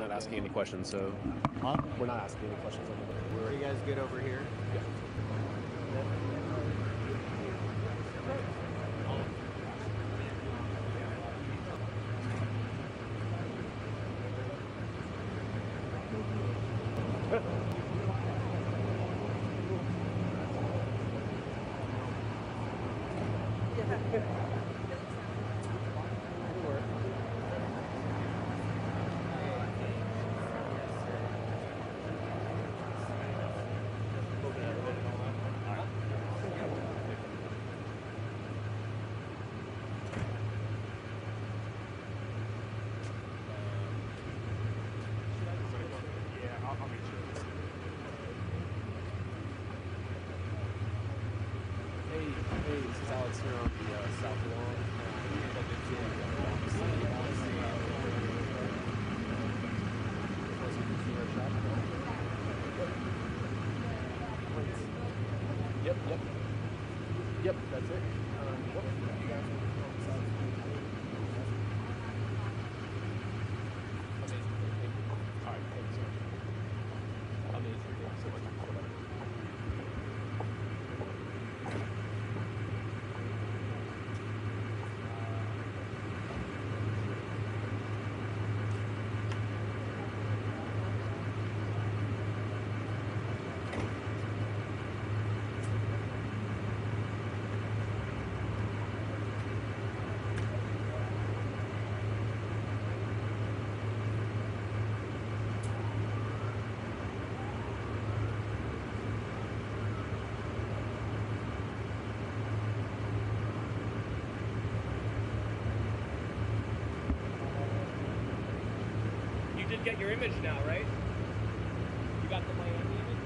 not asking any questions, so we're not asking any questions. Are you guys good over here? Hey, this is Alex here on the South Lawn. Yep, that's it. All right, thanks. Amazing. Thanks so much. You did get your image now, right? You got the Miami image?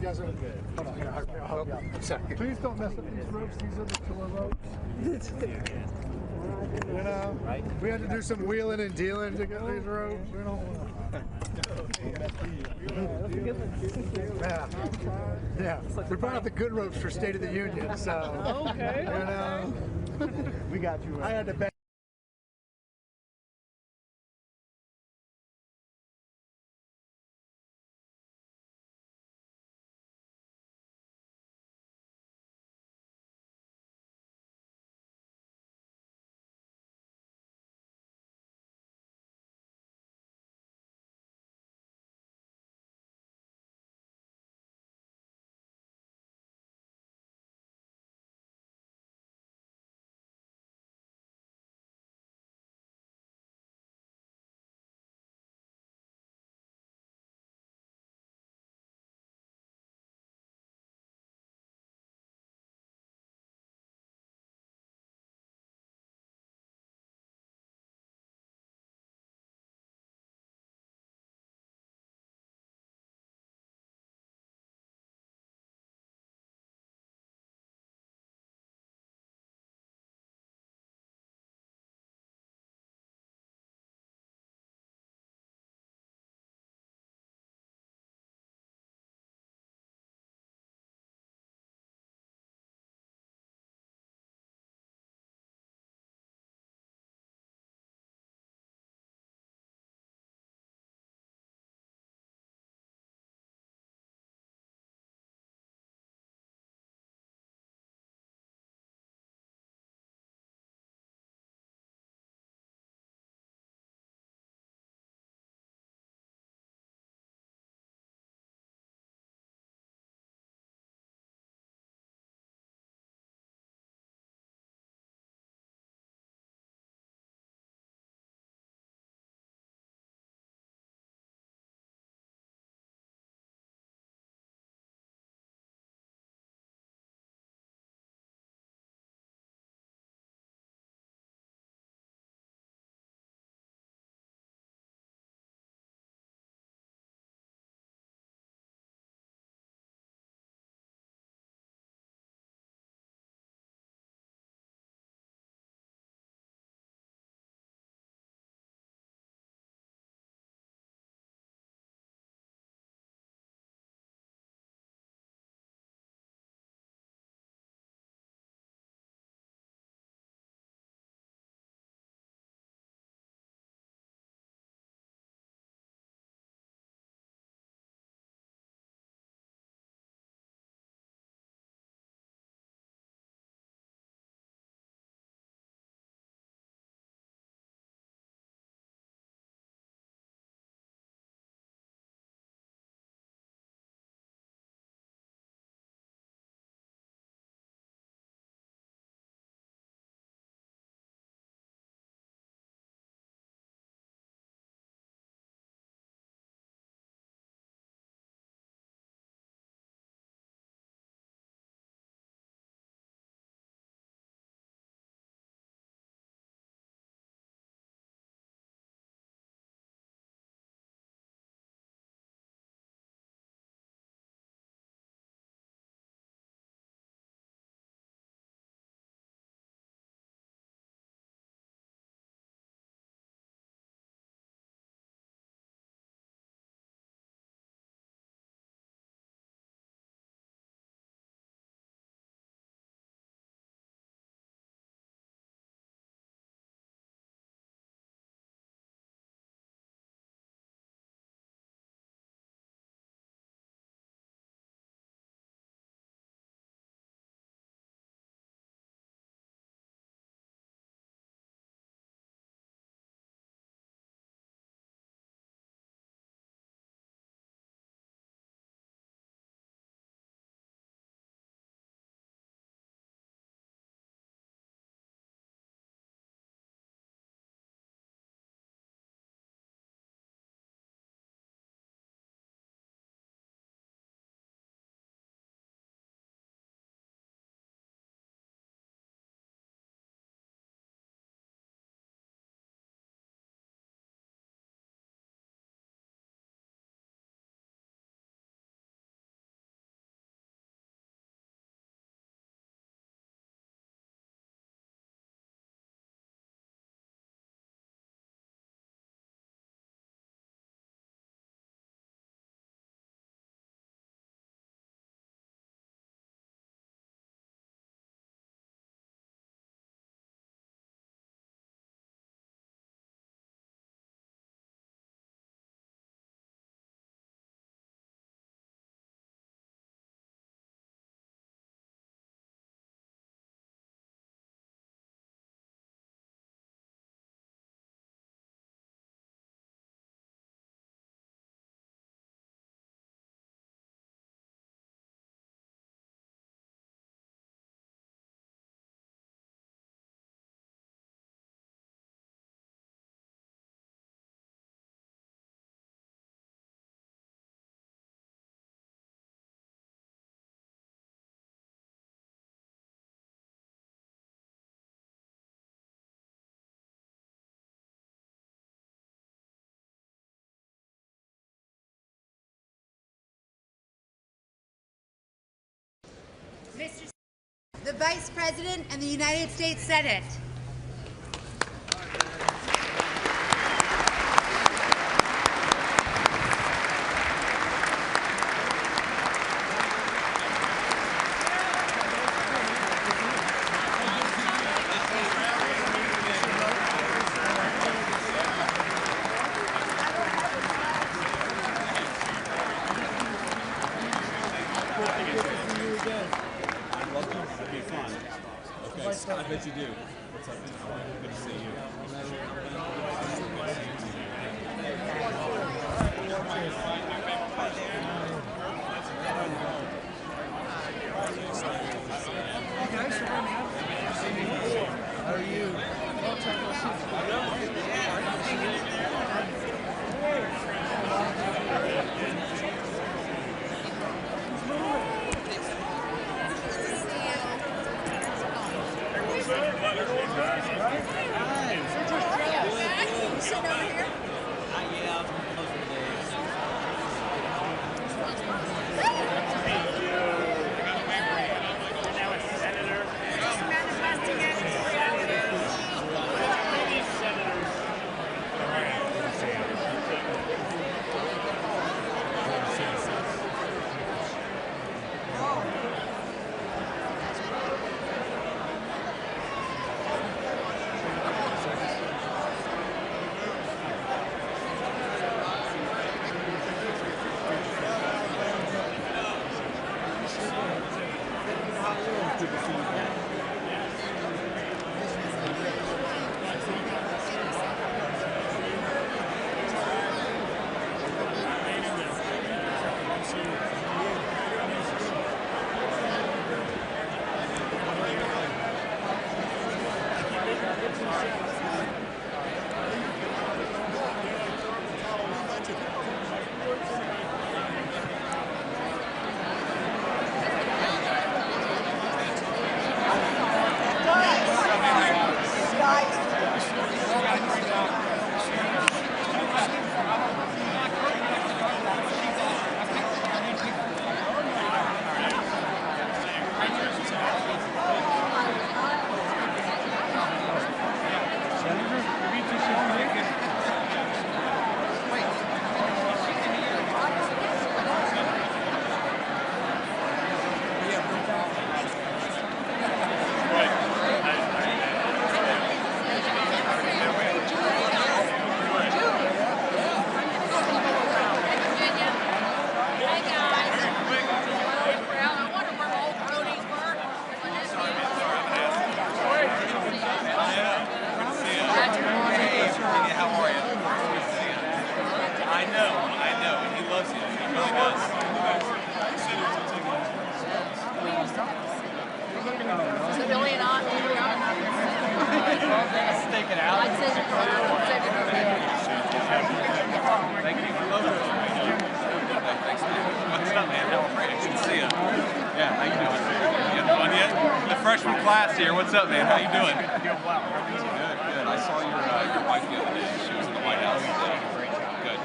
guys are good. Hold on, here, I'll help you out. I'm sorry. Please don't mess up these ropes. These are the killer ropes. You know, we had to do some wheeling and dealing to get these ropes. We don't want yeah. We brought out the good ropes for State of the Union, so Okay. you know, We got you. I had to bet. Vice President and the United States Senate. I bet you do. What's up? Good to see you. How are you? What's up, man? How you doing? Doing well. Good, good. I saw your wife the other day. She was in the White House. Good.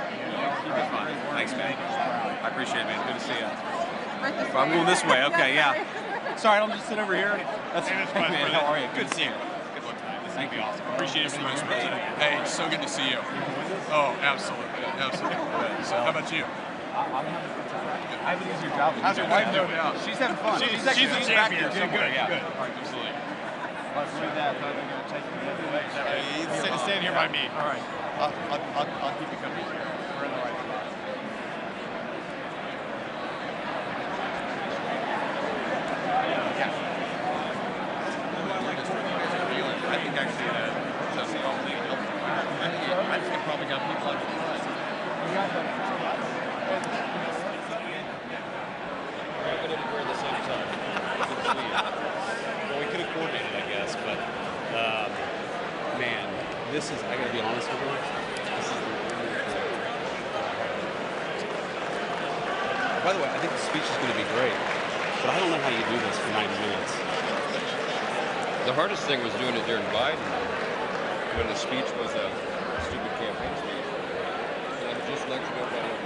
Keep it fun. Thanks, man. I appreciate it, man. Good to see you. I'm going this way. Okay, yeah. Sorry, I'll just sit over here. That's fine, man. How are you? Good to see you. Good one time. This is going to be awesome. Appreciate it, Vice President. Hey, so good to see you. Oh, absolutely. Absolutely. So, how about you? I'm having a good time. I have an easier job. How's your wife doing now? She's having fun. She's a champion. Somewhere, yeah. Good. All right, absolutely. Let's do that. They're going to take me the other way. Is that right? Stand here by me. All right. I'll keep you company. We're in the right spot. I think actually that's the only I think it probably got people out of the line. We're going to wear the same time. Well, we could have coordinated, I guess, but man, this is, I got to be honest with you, this is by the way, I think the speech is going to be great, but I don't know how you do this for 90 minutes. The hardest thing was doing it during Biden, when the speech was a stupid campaign speech. And just let you know about it.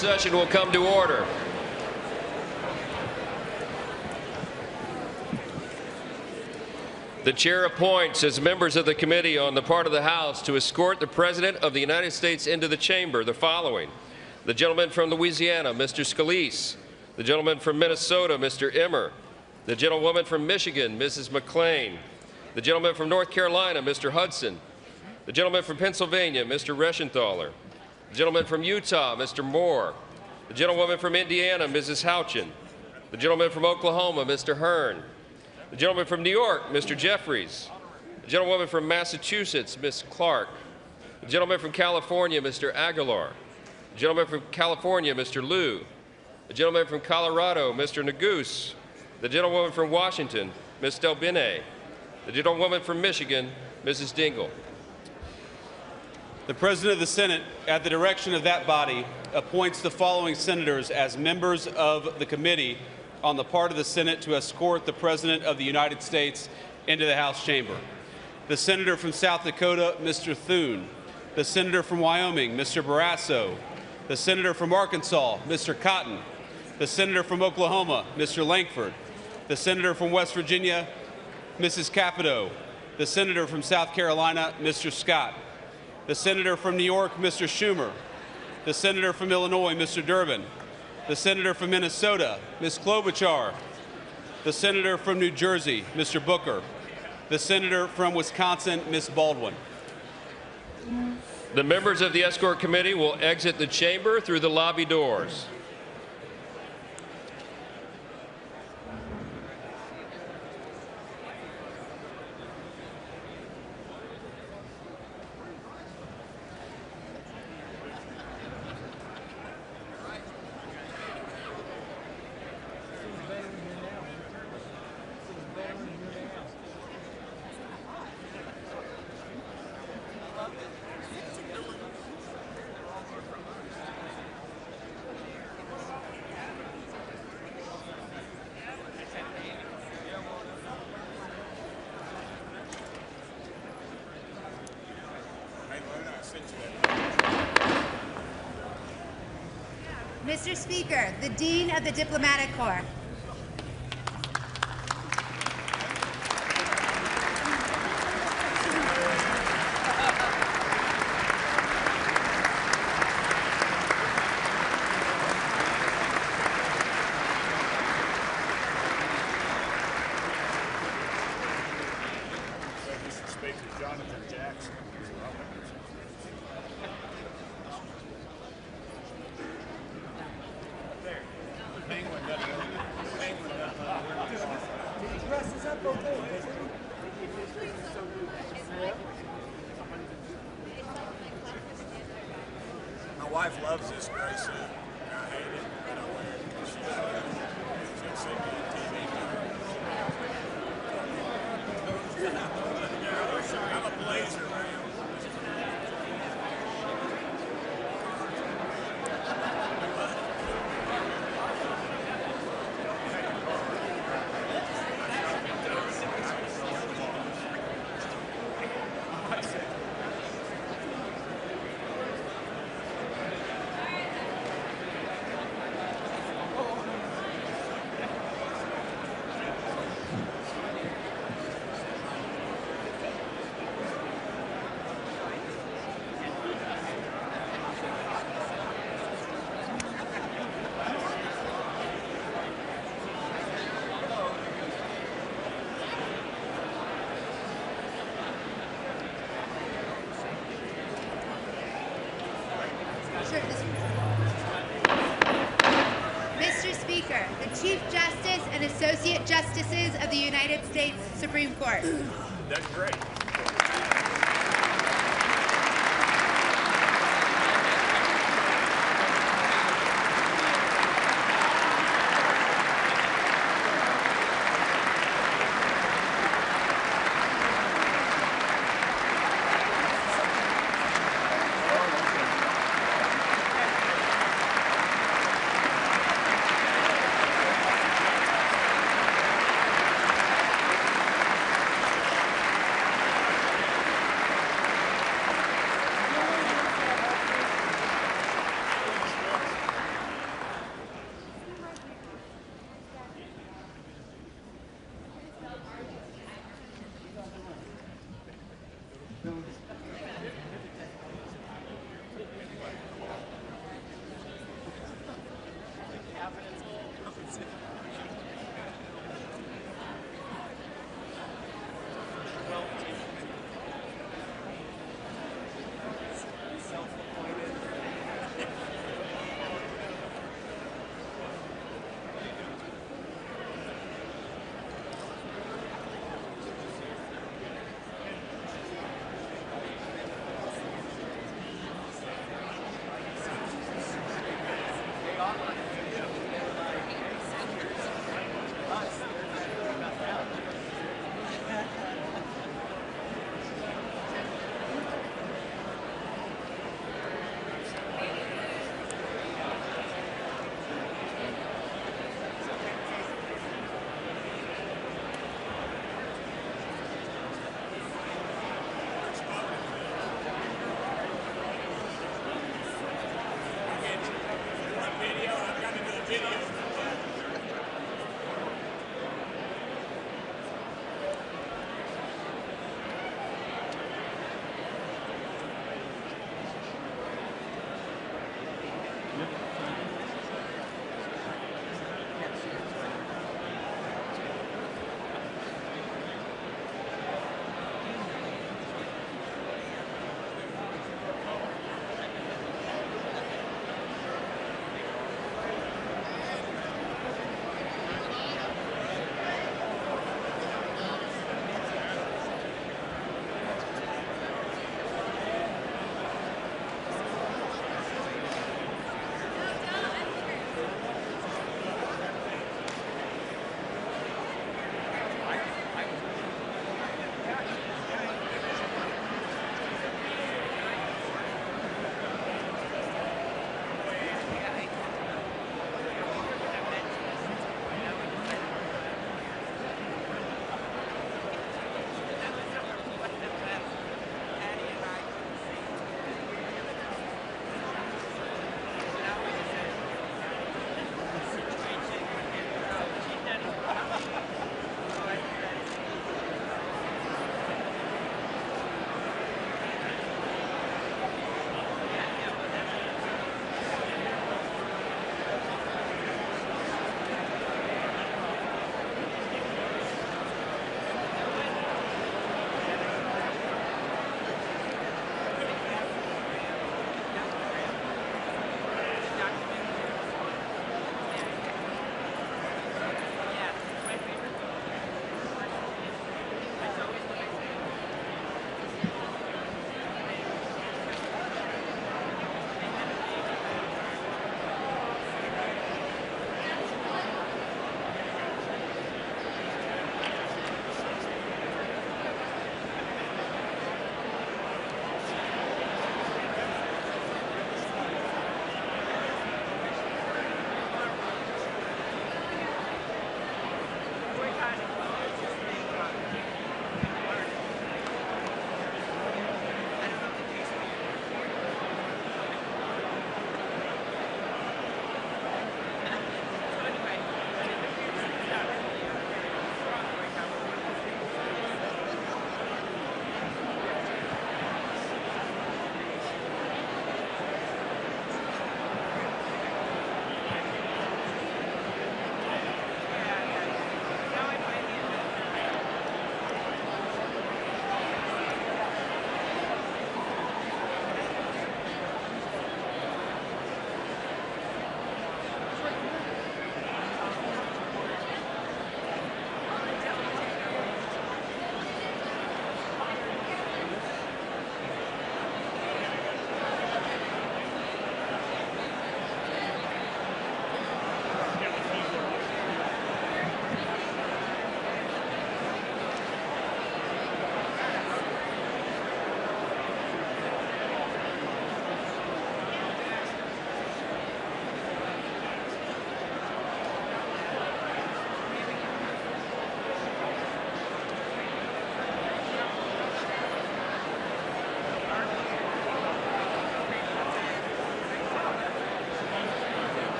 session will come to order. The chair appoints as members of the committee on the part of the House to escort the President of the United States into the chamber the following: the gentleman from Louisiana, Mr. Scalise; the gentleman from Minnesota, Mr. Emmer; the gentlewoman from Michigan, Mrs. McLean; the gentleman from North Carolina, Mr. Hudson; the gentleman from Pennsylvania, Mr. Reschenthaler; the gentleman from Utah, Mr. Moore; the gentlewoman from Indiana, Mrs. Houchin; the gentleman from Oklahoma, Mr. Hearn; the gentleman from New York, Mr. Jeffries; the gentlewoman from Massachusetts, Ms. Clark; the gentleman from California, Mr. Aguilar; the gentleman from California, Mr. Liu; the gentleman from Colorado, Mr. Neguse; the gentlewoman from Washington, Ms. Delbene; the gentlewoman from Michigan, Mrs. Dingle. The President of the Senate, at the direction of that body, appoints the following senators as members of the committee on the part of the Senate to escort the President of the United States into the House chamber: the Senator from South Dakota, Mr. Thune; the Senator from Wyoming, Mr. Barrasso; the Senator from Arkansas, Mr. Cotton; the Senator from Oklahoma, Mr. Lankford; the Senator from West Virginia, Mrs. Capito; the Senator from South Carolina, Mr. Scott; the Senator from New York, Mr. Schumer; the Senator from Illinois, Mr. Durbin; the Senator from Minnesota, Ms. Klobuchar; the Senator from New Jersey, Mr. Booker; the Senator from Wisconsin, Ms. Baldwin. The members of the escort committee will exit the chamber through the lobby doors. Mr. Speaker, the Dean of the Diplomatic Corps. Mr. Speaker, Jonathan Jackson. My wife loves this gray suit. I hate it, but I wear it because she's seen me on TV. I'm a blazer, man. Mr. Speaker, the Chief Justice and Associate Justices of the United States Supreme Court. That's great.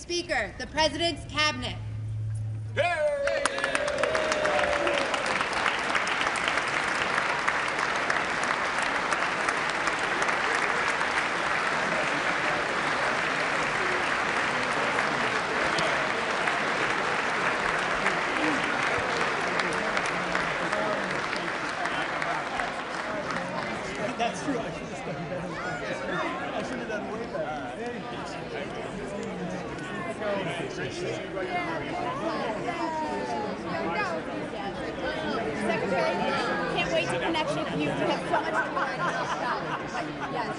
Speaker, the President's Cabinet. That's true. I should have done way better. Secretary, can't wait to connect with you. You have so much time. Yes.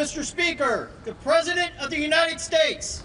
Mr. Speaker, the President of the United States.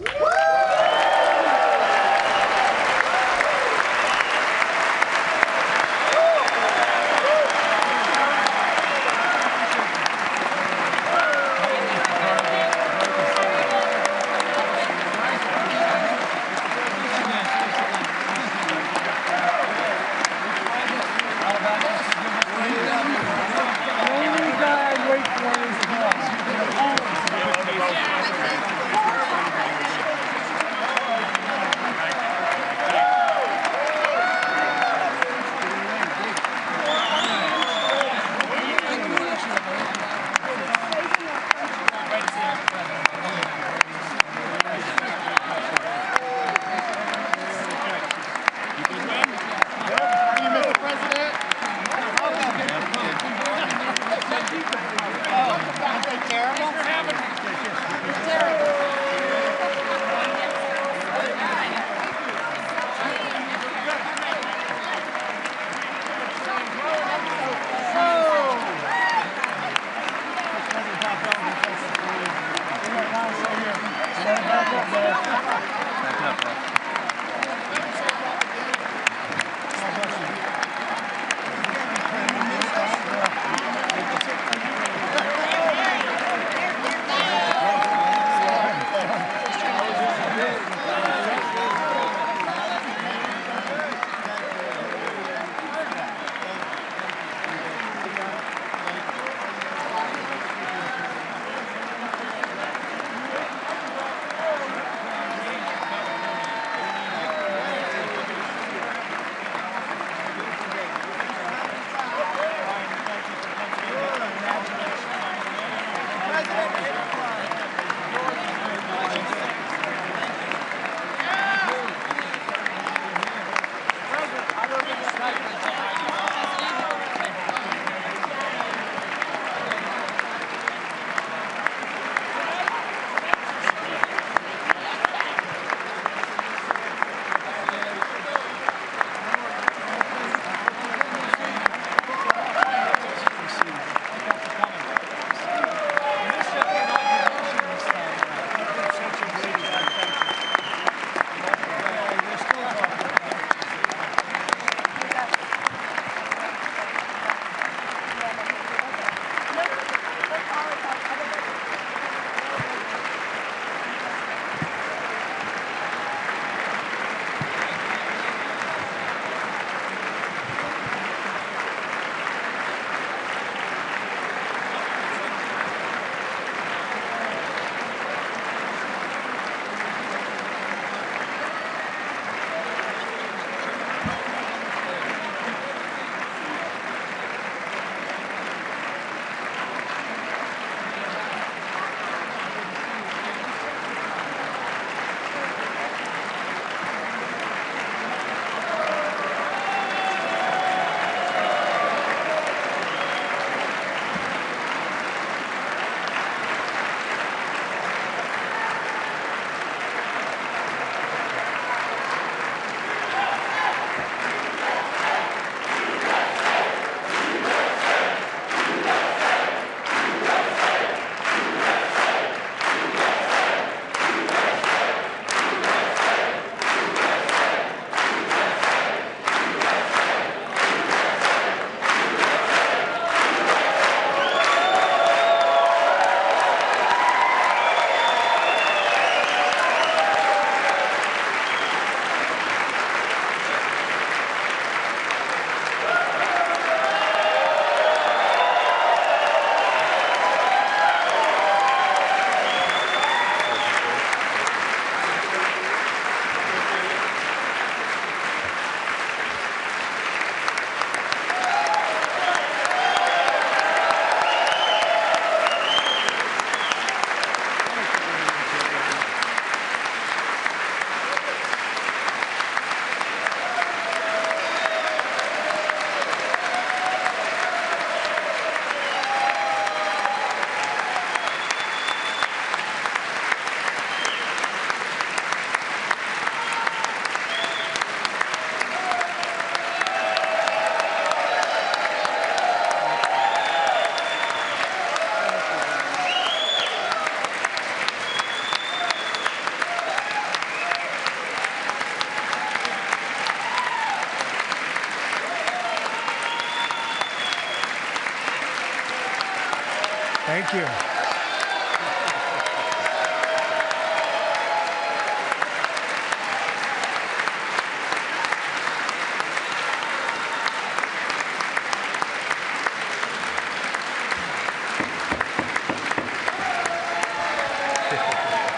Thank you.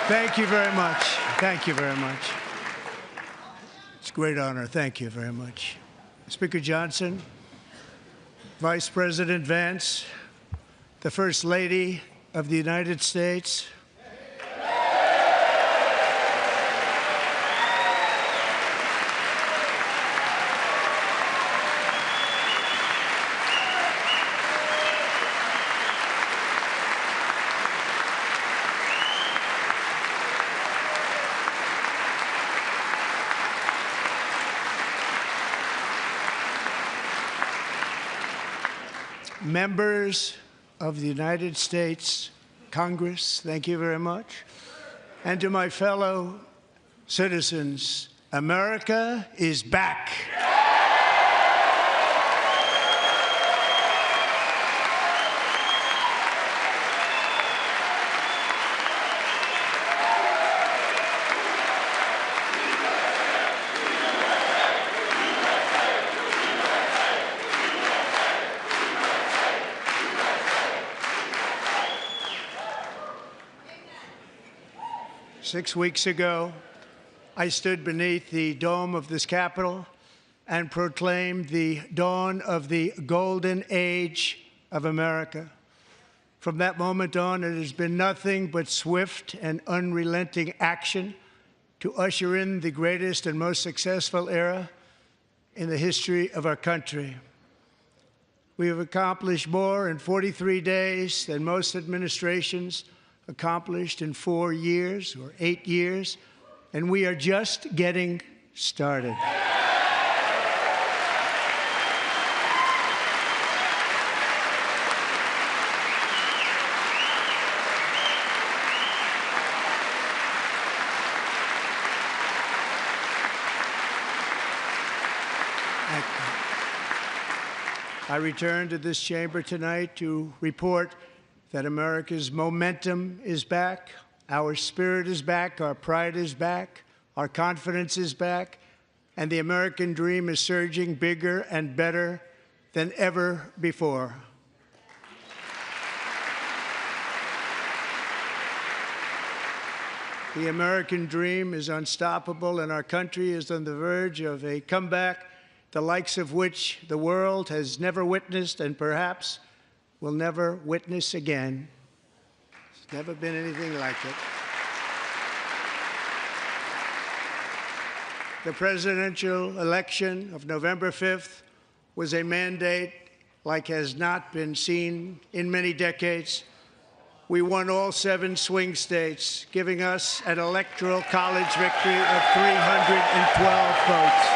Thank you very much. Thank you very much. It's a great honor. Thank you very much. Speaker Johnson, Vice President Vance, the First Lady of the United States, members of the United States Congress, thank you very much. And to my fellow citizens, America is back. 6 weeks ago, I stood beneath the dome of this Capitol and proclaimed the dawn of the golden age of America. From that moment on, it has been nothing but swift and unrelenting action to usher in the greatest and most successful era in the history of our country. We have accomplished more in 43 days than most administrations accomplished in 4 years or 8 years, and we are just getting started. I return to this chamber tonight to report that America's momentum is back, our spirit is back, our pride is back, our confidence is back, and the American dream is surging bigger and better than ever before. The American dream is unstoppable, and our country is on the verge of a comeback, the likes of which the world has never witnessed and perhaps will never witness again. There's never been anything like it. The presidential election of November 5th was a mandate like has not been seen in many decades. We won all 7 swing states, giving us an electoral college victory of 312 votes.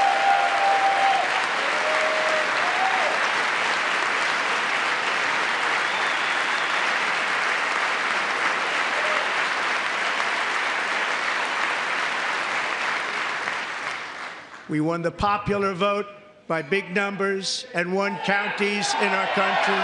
We won the popular vote by big numbers and won counties in our country.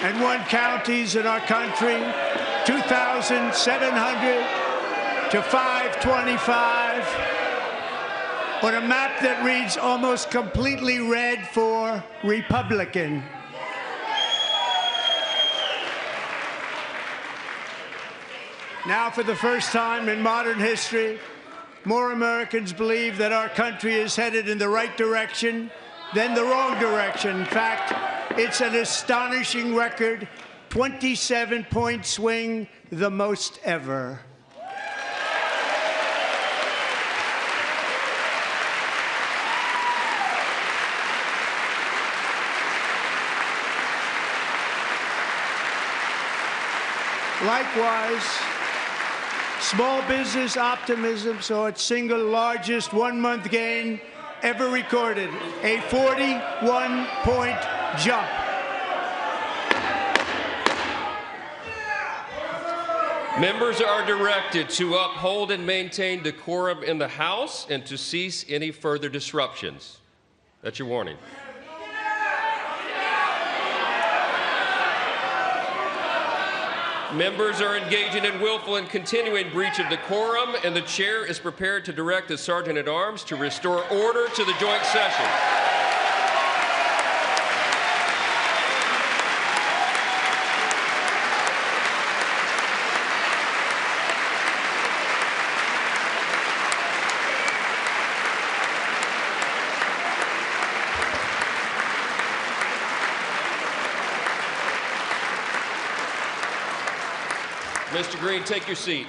And won counties in our country, 2,700 to 525, on a map that reads almost completely red for Republican. Now, for the first time in modern history, more Americans believe that our country is headed in the right direction than the wrong direction. In fact, it's an astonishing record, 27-point swing, the most ever. Small business optimism saw its single largest one-month gain ever recorded, a 41-point jump. Members are directed to uphold and maintain decorum in the House and to cease any further disruptions. That's your warning. Members are engaging in willful and continuing breach of decorum, and the chair is prepared to direct the Sergeant-at-Arms to restore order to the joint session. Mr. Green, take your seat.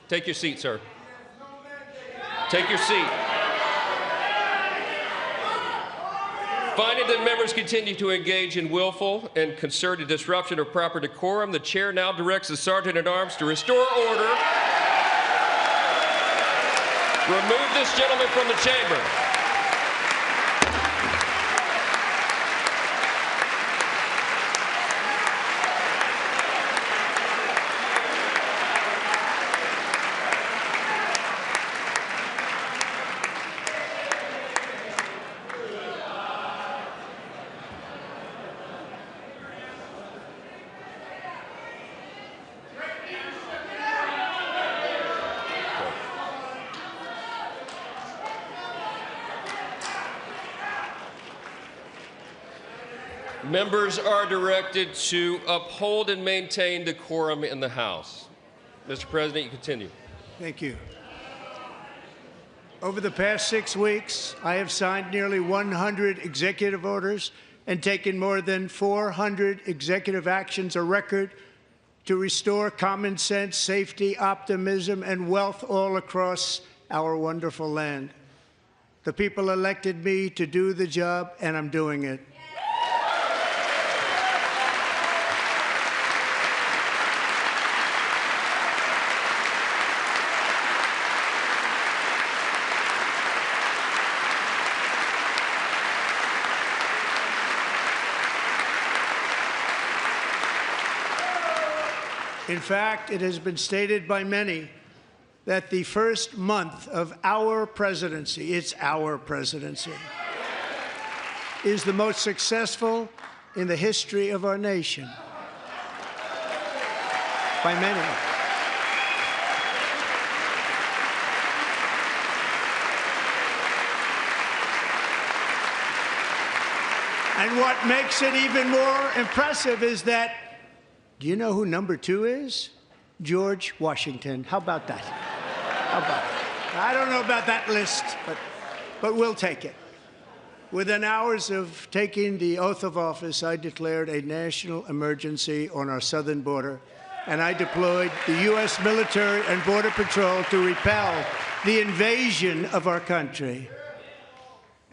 Take your seat, sir. Take your seat. Finding that members continue to engage in willful and concerted disruption of proper decorum, the chair now directs the Sergeant-at-Arms to restore order. Remove this gentleman from the chamber. Members are directed to uphold and maintain decorum in the House. Mr. President, you continue. Thank you. Over the past 6 weeks, I have signed nearly 100 executive orders and taken more than 400 executive actions, a record, to restore common sense, safety, optimism, and wealth all across our wonderful land. The people elected me to do the job, and I'm doing it. In fact, it has been stated by many that the first month of our presidency, it's our presidency, is the most successful in the history of our nation. By many. And what makes it even more impressive is that, do you know who number 2 is? George Washington. How about that? How about it? I don't know about that list, but we'll take it. Within hours of taking the oath of office, I declared a national emergency on our southern border, and I deployed the U.S. military and Border Patrol to repel the invasion of our country.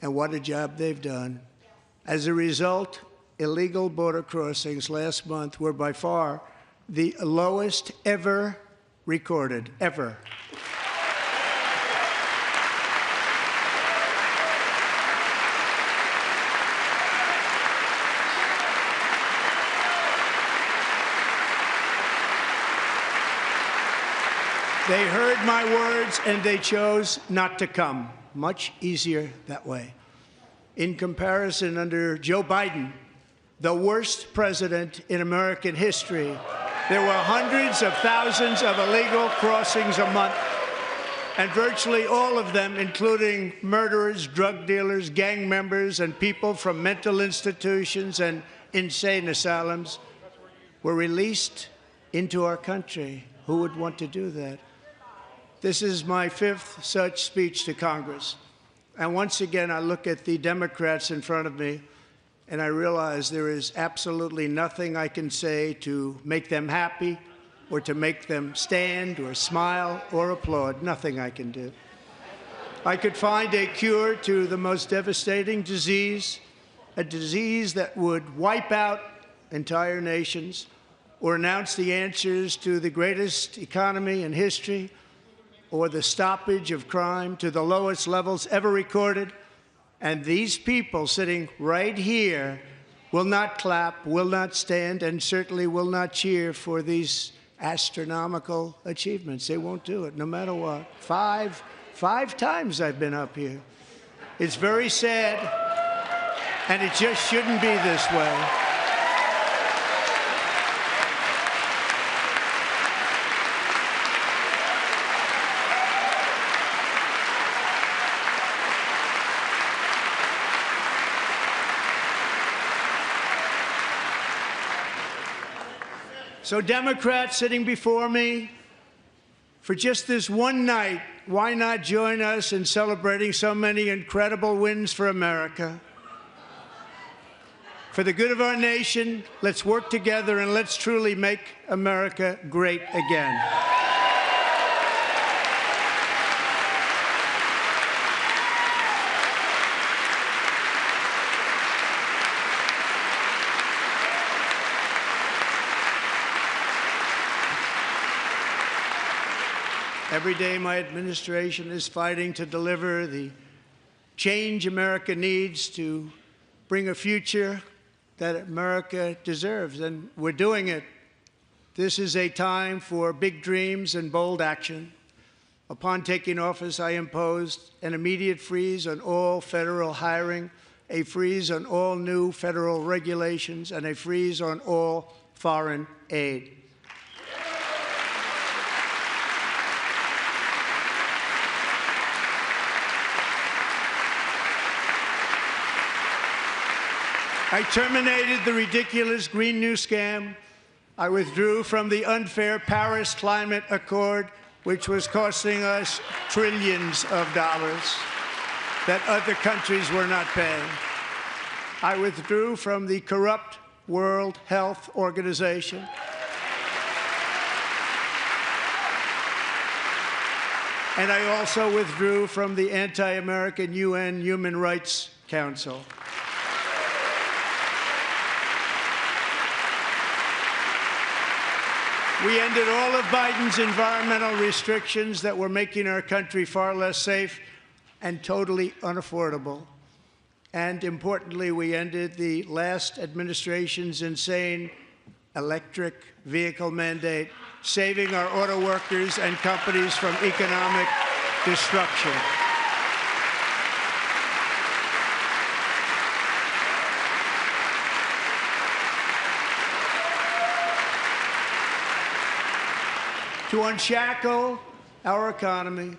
And what a job they've done. As a result, illegal border crossings last month were by far the lowest ever recorded, ever. They heard my words and they chose not to come. Much easier that way. In comparison, under Joe Biden, the worst president in American history, there were hundreds of thousands of illegal crossings a month, and virtually all of them, including murderers, drug dealers, gang members, and people from mental institutions and insane asylums, were released into our country. Who would want to do that? This is my 5th such speech to Congress. And once again, I look at the Democrats in front of me, and I realize there is absolutely nothing I can say to make them happy or to make them stand or smile or applaud. Nothing I can do. I could find a cure to the most devastating disease, a disease that would wipe out entire nations, or announce the answers to the greatest economy in history or the stoppage of crime to the lowest levels ever recorded. And these people sitting right here will not clap, will not stand, and certainly will not cheer for these astronomical achievements. They won't do it, no matter what. Five times I've been up here. It's very sad, and it just shouldn't be this way. So Democrats sitting before me, for just this one night, why not join us in celebrating so many incredible wins for America? For the good of our nation, let's work together and let's truly make America great again. Every day, my administration is fighting to deliver the change America needs to bring a future that America deserves, and we're doing it. This is a time for big dreams and bold action. Upon taking office, I imposed an immediate freeze on all federal hiring, a freeze on all new federal regulations, and a freeze on all foreign aid. I terminated the ridiculous Green New Scam. I withdrew from the unfair Paris Climate Accord, which was costing us trillions of dollars that other countries were not paying. I withdrew from the corrupt World Health Organization. And I also withdrew from the anti-American UN Human Rights Council. We ended all of Biden's environmental restrictions that were making our country far less safe and totally unaffordable. And importantly, we ended the last administration's insane electric vehicle mandate, saving our auto workers and companies from economic destruction. To unshackle our economy,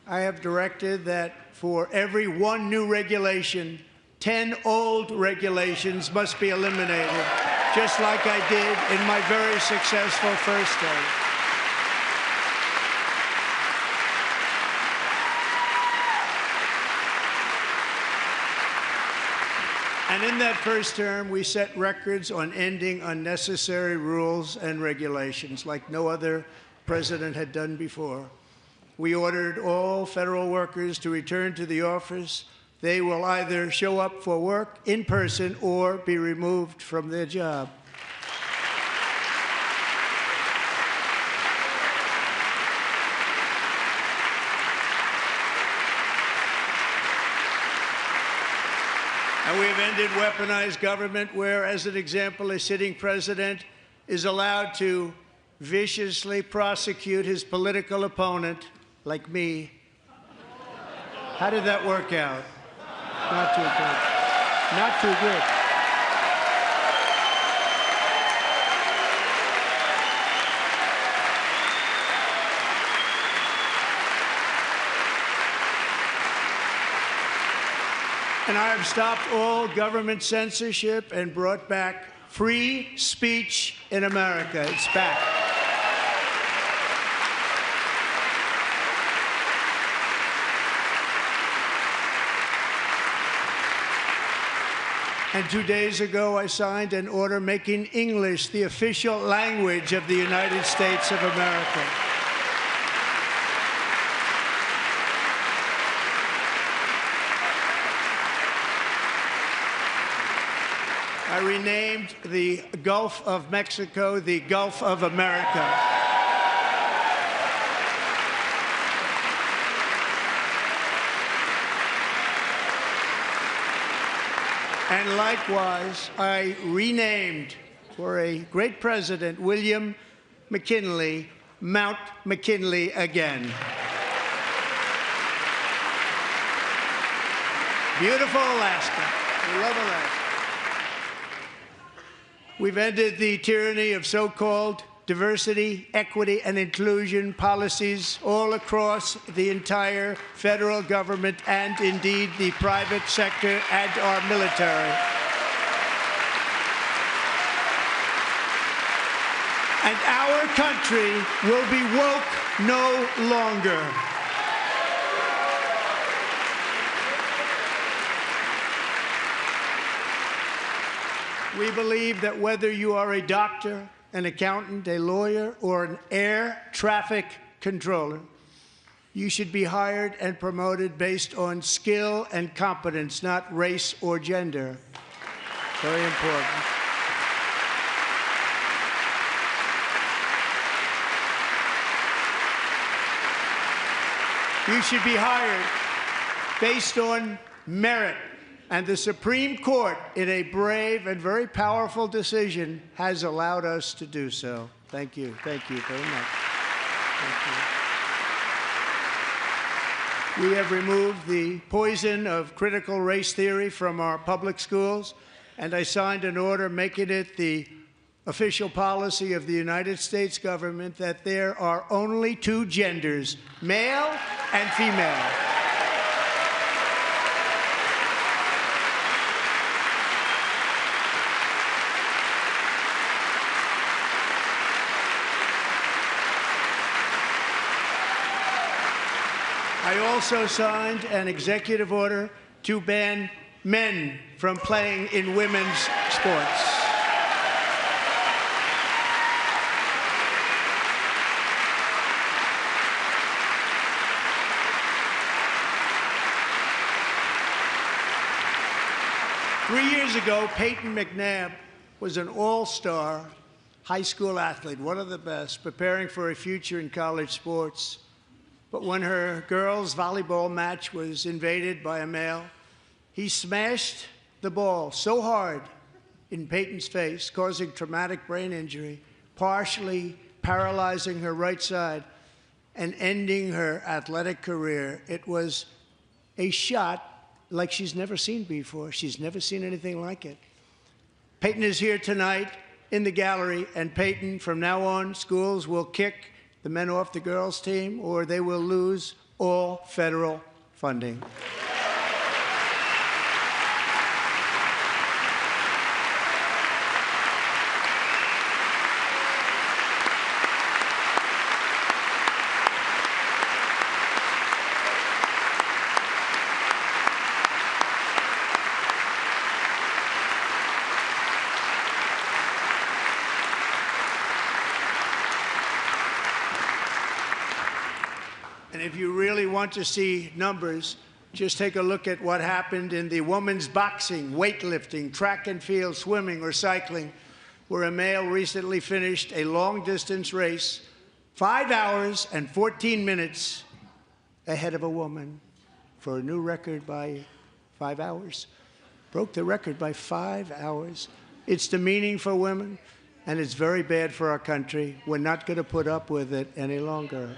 I have directed that for every one new regulation, 10 old regulations must be eliminated, just like I did in my very successful first day. And in that first term, we set records on ending unnecessary rules and regulations like no other president had done before. We ordered all federal workers to return to the office. They will either show up for work in person or be removed from their job. And we have ended weaponized government where, as an example, a sitting president is allowed to viciously prosecute his political opponent, like me. How did that work out? Not too good. Not too good. And I have stopped all government censorship and brought back free speech in America. It's back. And 2 days ago, I signed an order making English the official language of the United States of America. I renamed the Gulf of Mexico the Gulf of America. And likewise, I renamed, for a great president, William McKinley, Mount McKinley again. Beautiful Alaska. We love Alaska. We've ended the tyranny of so-called diversity, equity, and inclusion policies all across the entire federal government and indeed the private sector and our military. And our country will be woke no longer. We believe that whether you are a doctor, an accountant, a lawyer, or an air traffic controller, you should be hired and promoted based on skill and competence, not race or gender. Very important. You should be hired based on merit. And the Supreme Court, in a brave and very powerful decision, has allowed us to do so. Thank you. Thank you very much. Thank you. We have removed the poison of critical race theory from our public schools, and I signed an order making it the official policy of the United States government that there are only two genders, male and female. I also signed an executive order to ban men from playing in women's sports. Three years ago, Peyton McNabb was an all-star high school athlete, one of the best, preparing for a future in college sports. But when her girls' volleyball match was invaded by a male, he smashed the ball so hard in Peyton's face, causing traumatic brain injury, partially paralyzing her right side and ending her athletic career. It was a shot like she's never seen before. She's never seen anything like it. Peyton is here tonight in the gallery, and Peyton, from now on, schools will kick the men off the girls' team, or they will lose all federal funding. If you really want to see numbers, just take a look at what happened in the women's boxing, weightlifting, track and field, swimming, or cycling, where a male recently finished a long-distance race 5 hours and 14 minutes ahead of a woman for a new record by 5 hours. Broke the record by 5 hours. It's demeaning for women, and it's very bad for our country. We're not going to put up with it any longer.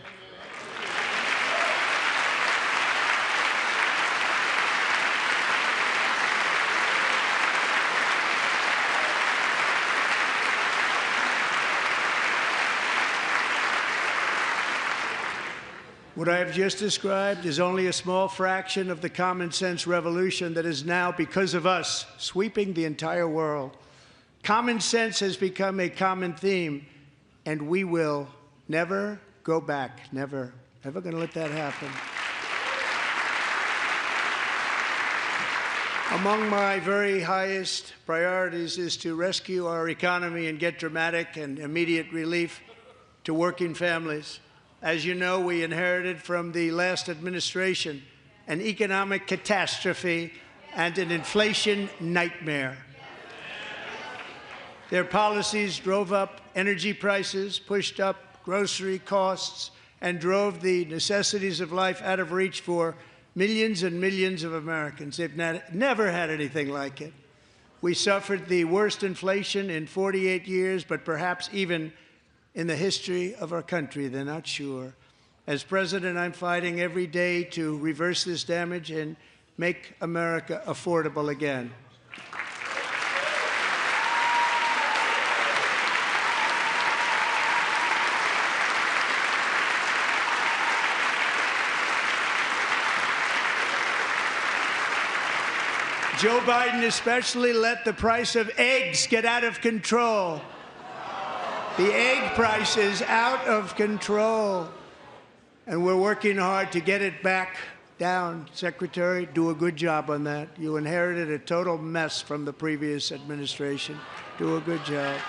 What I have just described is only a small fraction of the common sense revolution that is now, because of us, sweeping the entire world. Common sense has become a common theme, and we will never go back. Never. Never going to let that happen. Among my very highest priorities is to rescue our economy and get dramatic and immediate relief to working families. As you know, we inherited from the last administration an economic catastrophe and an inflation nightmare. Their policies drove up energy prices, pushed up grocery costs, and drove the necessities of life out of reach for millions and millions of Americans. They've never had anything like it. We suffered the worst inflation in 48 years, but perhaps even in the history of our country. They're not sure. As president, I'm fighting every day to reverse this damage and make America affordable again. Joe Biden especially let the price of eggs get out of control. The egg price is out of control, and we're working hard to get it back down. Secretary, do a good job on that. You inherited a total mess from the previous administration. Do a good job.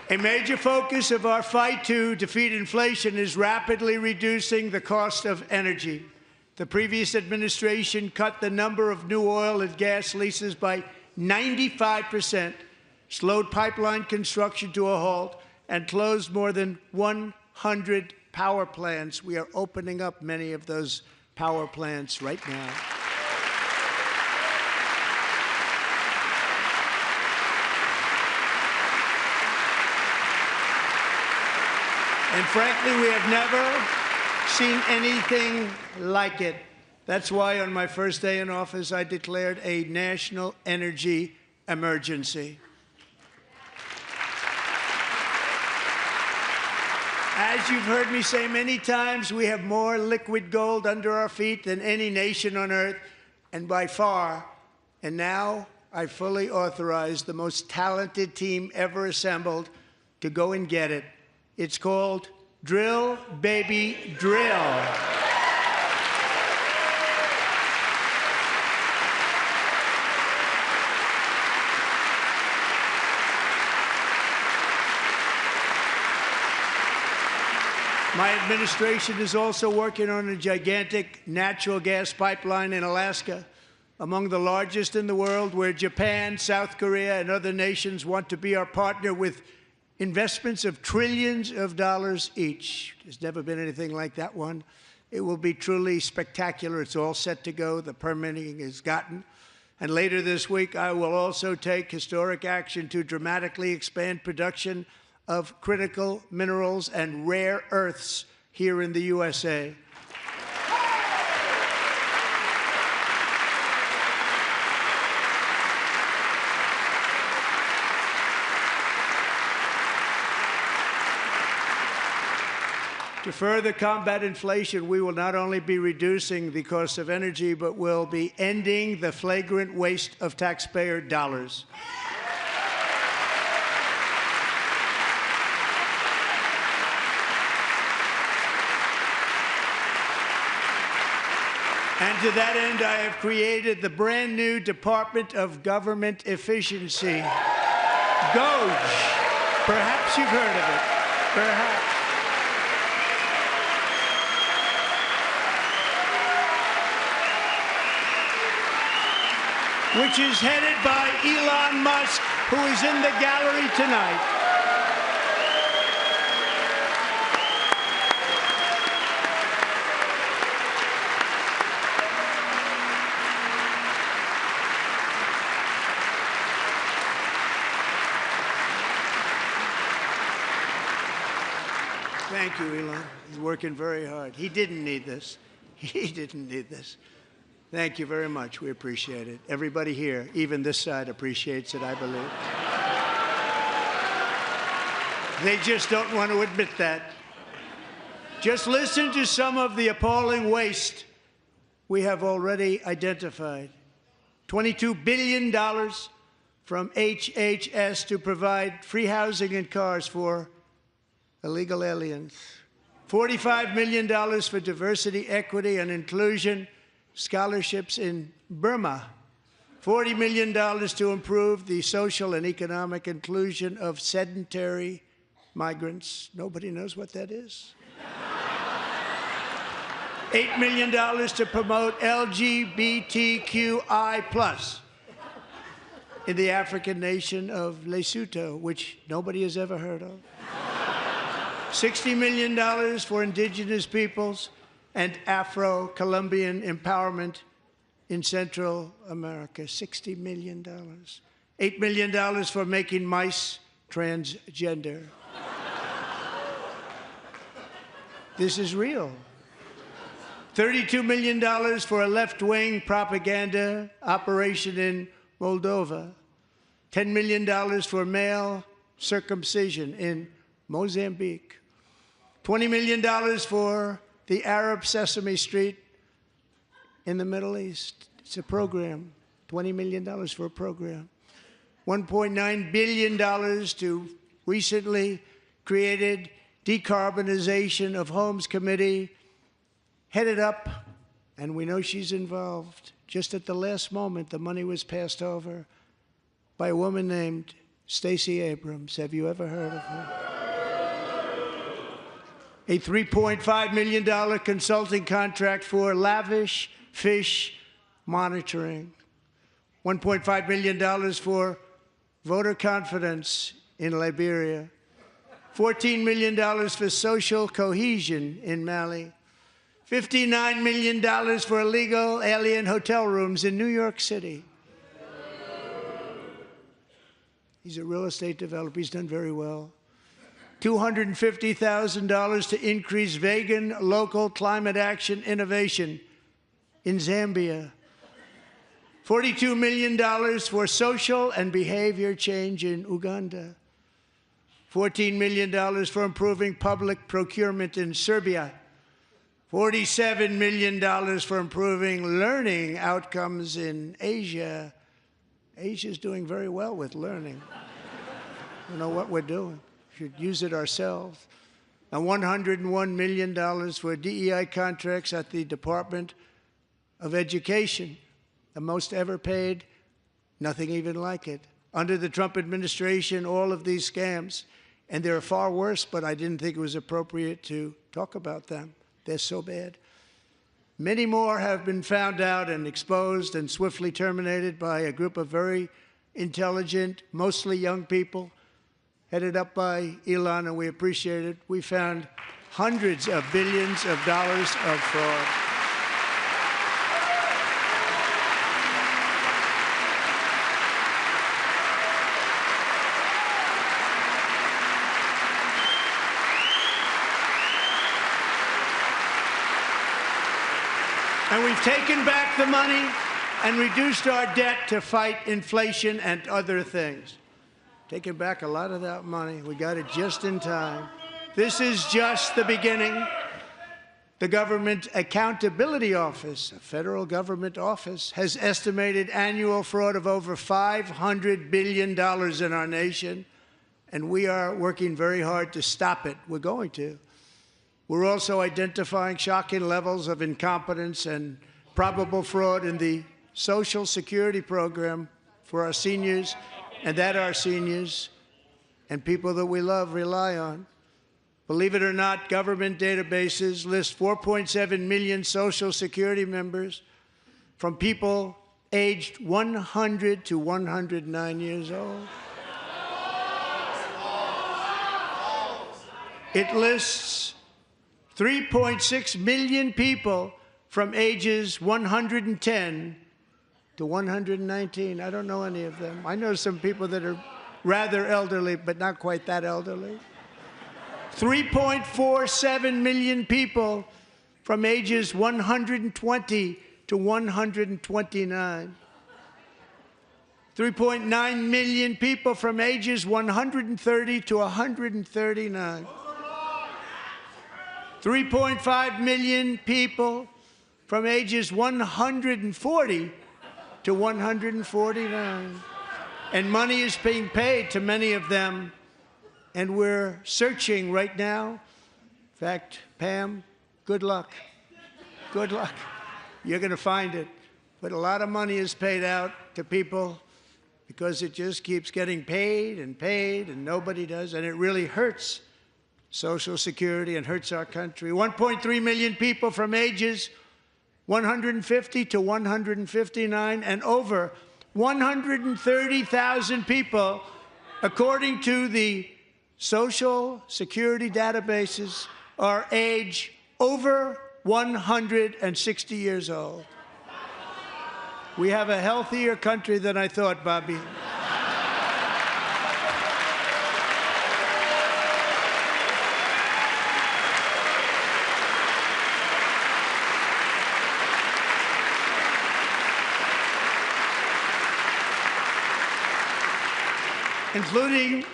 A major focus of our fight to defeat inflation is rapidly reducing the cost of energy. The previous administration cut the number of new oil and gas leases by 95%, slowed pipeline construction to a halt, and closed more than 100 power plants. We are opening up many of those power plants right now. And frankly, we have never seen anything like it. That's why on my first day in office, I declared a national energy emergency. As you've heard me say many times, we have more liquid gold under our feet than any nation on earth, and by far. And now I fully authorize the most talented team ever assembled to go and get it. It's called Drill, Baby, Drill. My administration is also working on a gigantic natural gas pipeline in Alaska, among the largest in the world, where Japan, South Korea, and other nations want to be our partner with investments of trillions of dollars each. There's never been anything like that one. It will be truly spectacular. It's all set to go. The permitting is gotten. And later this week, I will also take historic action to dramatically expand production of critical minerals and rare earths here in the USA. To further combat inflation, we will not only be reducing the cost of energy, but will be ending the flagrant waste of taxpayer dollars. And to that end, I have created the brand new Department of Government Efficiency, DOGE. Perhaps you've heard of it. Perhaps. Which is headed by Elon Musk, who is in the gallery tonight. Thank you, Elon. He's working very hard. He didn't need this. He didn't need this. Thank you very much. We appreciate it. Everybody here, even this side, appreciates it, I believe. They just don't want to admit that. Just listen to some of the appalling waste we have already identified. $22 billion from HHS to provide free housing and cars for illegal aliens. $45 million for diversity, equity, and inclusion scholarships in Burma. $40 million to improve the social and economic inclusion of sedentary migrants. Nobody knows what that is. $8 million to promote LGBTQI+ in the African nation of Lesotho, which nobody has ever heard of. $60 million for indigenous peoples and Afro-Colombian empowerment in Central America. $60 million. $8 million for making mice transgender. This is real. $32 million for a left-wing propaganda operation in Moldova. $10 million for male circumcision in Mozambique. $20 million for the Arab Sesame Street in the Middle East. It's a program. $20 million for a program. $1.9 billion to recently created Decarbonization of Homes Committee, headed up, and we know she's involved. Just at the last moment, the money was passed over by a woman named Stacey Abrams. Have you ever heard of her? A $3.5 million consulting contract for lavish fish monitoring. $1.5 million for voter confidence in Liberia. $14 million for social cohesion in Mali. $59 million for illegal alien hotel rooms in New York City. He's a real estate developer. He's done very well. $250,000 to increase vegan local climate action innovation in Zambia. $42 million for social and behavior change in Uganda. $14 million for improving public procurement in Serbia. $47 million for improving learning outcomes in Asia. Asia's doing very well with learning. I don't know what we're doing. We should use it ourselves. And $101 million for DEI contracts at the Department of Education, the most ever paid, nothing even like it. Under the Trump administration, all of these scams, and they're far worse, but I didn't think it was appropriate to talk about them. They're so bad. Many more have been found out and exposed and swiftly terminated by a group of very intelligent, mostly young people, headed up by Elon, and we appreciate it. We found hundreds of billions of dollars of fraud. And we've taken back the money and reduced our debt to fight inflation and other things. Taken back a lot of that money. We got it just in time. This is just the beginning. The Government Accountability Office, a federal government office, has estimated annual fraud of over $500 billion in our nation, and we are working very hard to stop it. We're going to. We're also identifying shocking levels of incompetence and probable fraud in the Social Security program for our seniors, and that our seniors and people that we love rely on. Believe it or not, government databases list 4.7 million Social Security members from people aged 100 to 109 years old. It lists 3.6 million people from ages 110 to 119. I don't know any of them. I know some people that are rather elderly, but not quite that elderly. 3.47 million people from ages 120 to 129. 3.9 million people from ages 130 to 139. 3.5 million people from ages 140 to 149. And money is being paid to many of them, and we're searching right now. In fact, Pam, good luck. Good luck. You're going to find it. But a lot of money is paid out to people because it just keeps getting paid and nobody does, and it really hurts Social Security and hurts our country. 1.3 million people from ages 150 to 159, and over 130,000 people, according to the Social Security databases, are age over 160 years old. We have a healthier country than I thought, Bobby. Including,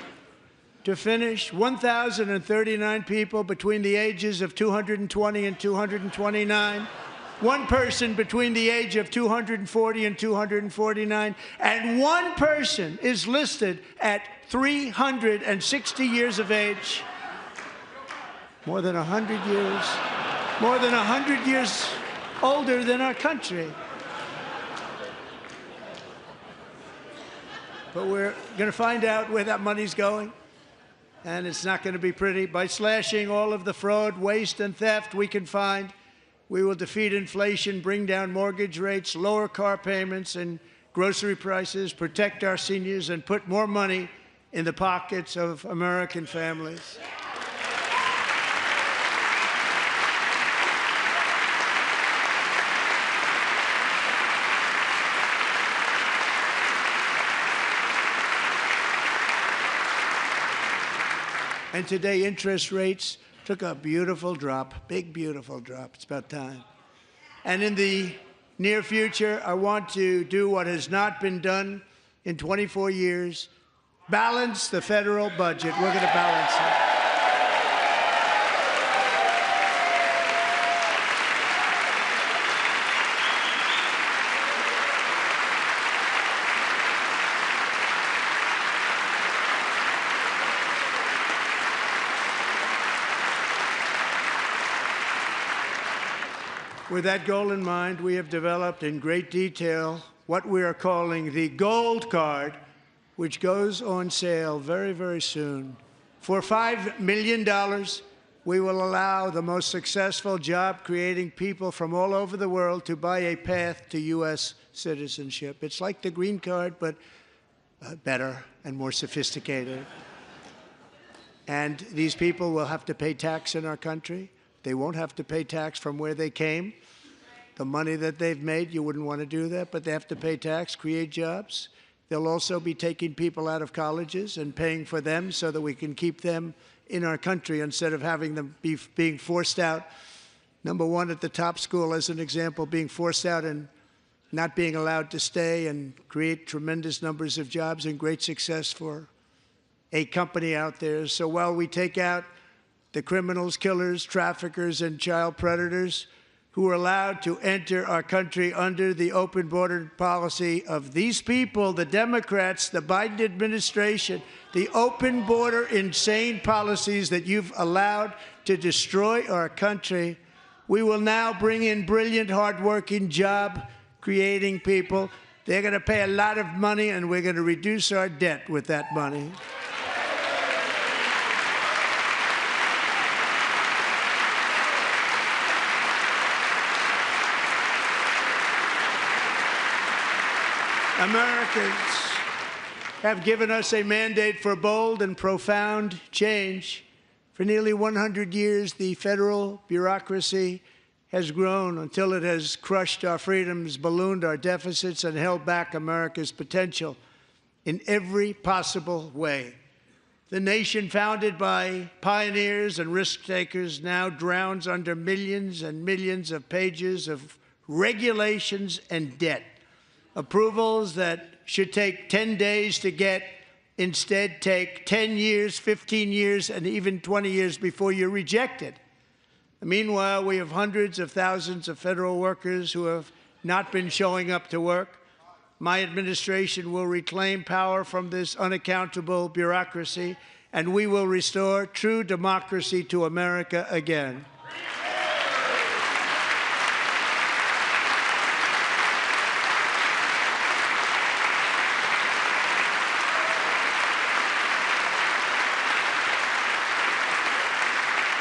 to finish, 1,039 people between the ages of 220 and 229, one person between the age of 240 and 249, and one person is listed at 360 years of age. More than 100 years older than our country. But we're going to find out where that money's going, and it's not going to be pretty. By slashing all of the fraud, waste, and theft we can find, we will defeat inflation, bring down mortgage rates, lower car payments and grocery prices, protect our seniors, and put more money in the pockets of American families. And today, interest rates took a beautiful drop, big, beautiful drop. It's about time. And in the near future, I want to do what has not been done in 24 years, balance the federal budget. We're going to balance it. With that goal in mind, we have developed in great detail what we are calling the Gold Card, which goes on sale very, very soon. For $5 million, we will allow the most successful job-creating people from all over the world to buy a path to U.S. citizenship. It's like the green card, but better and more sophisticated. And these people will have to pay tax in our country. They won't have to pay tax from where they came. The money that they've made, you wouldn't want to do that, but they have to pay tax, create jobs. They'll also be taking people out of colleges and paying for them so that we can keep them in our country instead of having them being forced out. Number one, at the top school, as an example, being forced out and not being allowed to stay and create tremendous numbers of jobs and great success for a company out there. So while we take out the criminals, killers, traffickers, and child predators who are allowed to enter our country under the open border policy of these people, the Democrats, the Biden administration, the open border insane policies that you've allowed to destroy our country, we will now bring in brilliant, hardworking, job-creating people. They're going to pay a lot of money, and we're going to reduce our debt with that money. Americans have given us a mandate for bold and profound change. For nearly 100 years, the federal bureaucracy has grown until it has crushed our freedoms, ballooned our deficits, and held back America's potential in every possible way. The nation founded by pioneers and risk-takers now drowns under millions and millions of pages of regulations and debt. Approvals that should take 10 days to get instead take 10 years, 15 years, and even 20 years before you're rejected. Meanwhile, we have hundreds of thousands of federal workers who have not been showing up to work. My administration will reclaim power from this unaccountable bureaucracy, and we will restore true democracy to America again.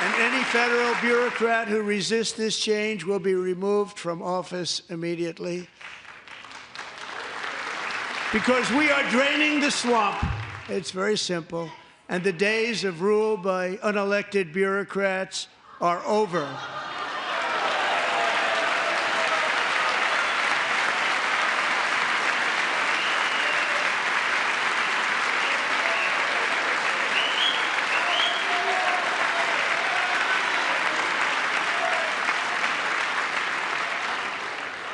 And any federal bureaucrat who resists this change will be removed from office immediately. Because we are draining the swamp. It's very simple. And the days of rule by unelected bureaucrats are over.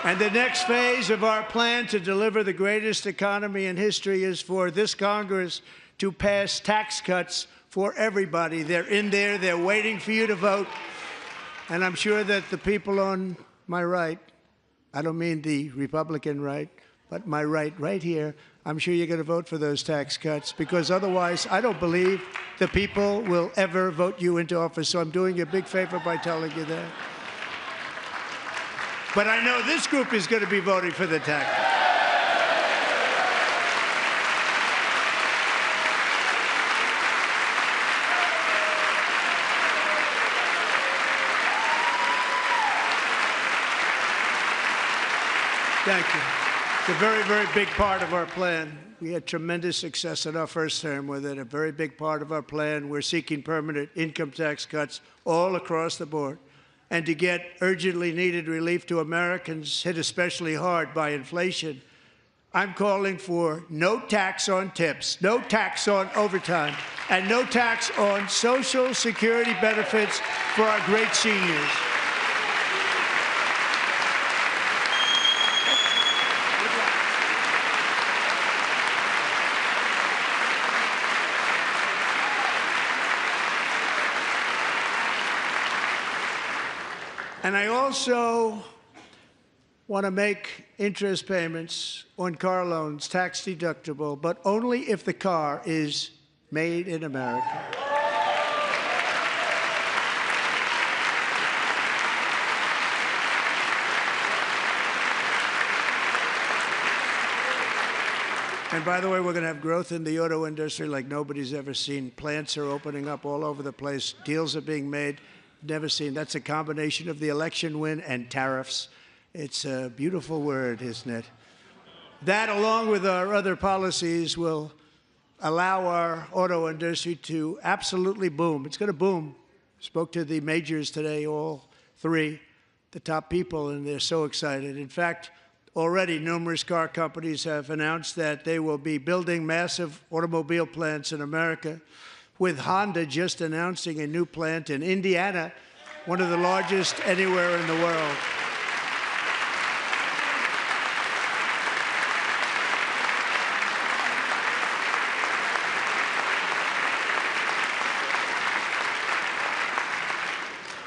And the next phase of our plan to deliver the greatest economy in history is for this Congress to pass tax cuts for everybody. They're in there. They're waiting for you to vote. And I'm sure that the people on my right, I don't mean the Republican right, but my right here, I'm sure you're going to vote for those tax cuts, because otherwise I don't believe the people will ever vote you into office. So I'm doing you a big favor by telling you that. But I know this group is going to be voting for the tax. Thank you. It's a very, very big part of our plan. We had tremendous success in our first term with it. A very big part of our plan. We're seeking permanent income tax cuts all across the board. And to get urgently needed relief to Americans hit especially hard by inflation, I'm calling for no tax on tips, no tax on overtime, and no tax on Social Security benefits for our great seniors. And I also want to make interest payments on car loans tax deductible, but only if the car is made in America. And by the way, we're going to have growth in the auto industry like nobody's ever seen. Plants are opening up all over the place. Deals are being made. Never seen. That's a combination of the election win and tariffs. It's a beautiful word, isn't it? That, along with our other policies, will allow our auto industry to absolutely boom. It's going to boom. Spoke to the majors today, all three, the top people, and they're so excited. In fact, already numerous car companies have announced that they will be building massive automobile plants in America, with Honda just announcing a new plant in Indiana, one of the largest anywhere in the world.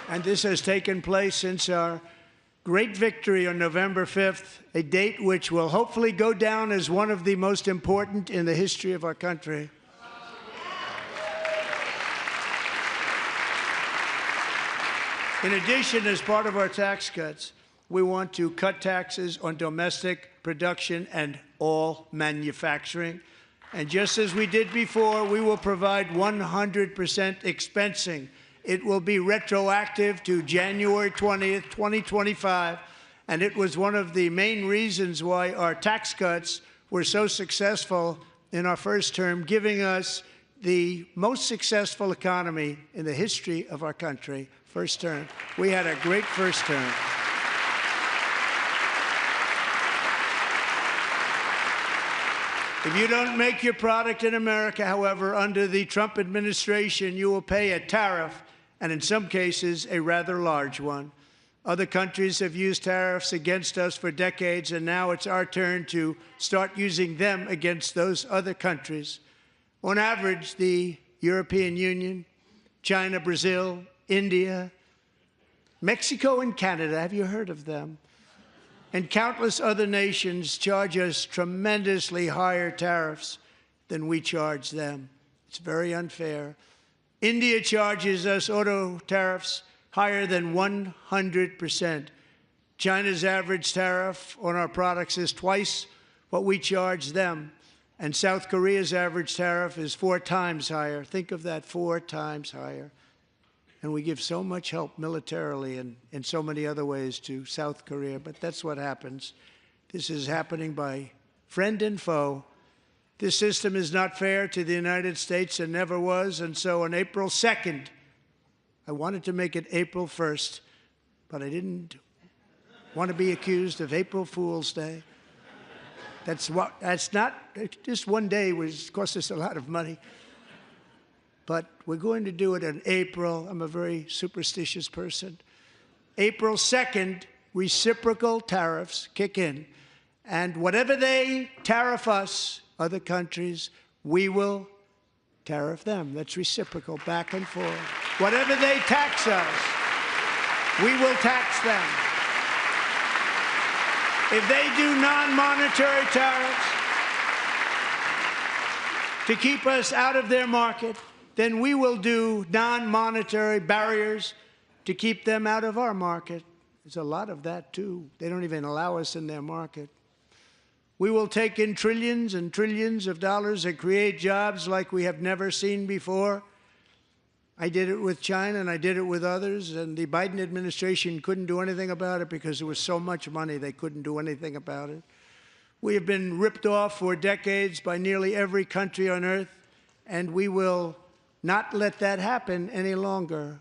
And this has taken place since our great victory on November 5th, a date which will hopefully go down as one of the most important in the history of our country. In addition, as part of our tax cuts, we want to cut taxes on domestic production and all manufacturing. And just as we did before, we will provide 100% expensing. It will be retroactive to January 20th, 2025. And it was one of the main reasons why our tax cuts were so successful in our first term, giving us the most successful economy in the history of our country. First term. We had a great first term. If you don't make your product in America, however, under the Trump administration, you will pay a tariff, and in some cases, a rather large one. Other countries have used tariffs against us for decades, and now it's our turn to start using them against those other countries. On average, the European Union, China, Brazil, India, Mexico, and Canada, have you heard of them? And countless other nations charge us tremendously higher tariffs than we charge them. It's very unfair. India charges us auto tariffs higher than 100%. China's average tariff on our products is twice what we charge them. And South Korea's average tariff is 4 times higher. Think of that, 4 times higher. And we give so much help militarily and in so many other ways to South Korea, but that's what happens. This is happening by friend and foe. This system is not fair to the United States and never was, and so on April 2nd, I wanted to make it April 1st, but I didn't want to be accused of April Fool's Day. That's not, just one day was cost us a lot of money. But we're going to do it in April. I'm a very superstitious person. April 2nd, reciprocal tariffs kick in. And whatever they tariff us, other countries, we will tariff them. That's reciprocal, back and forth. Whatever they tax us, we will tax them. If they do non-monetary tariffs to keep us out of their market, then we will do non-monetary barriers to keep them out of our market. There's a lot of that, too. They don't even allow us in their market. We will take in trillions and trillions of dollars and create jobs like we have never seen before. I did it with China, and I did it with others, and the Biden administration couldn't do anything about it because there was so much money they couldn't do anything about it. We have been ripped off for decades by nearly every country on earth, and we will not let that happen any longer.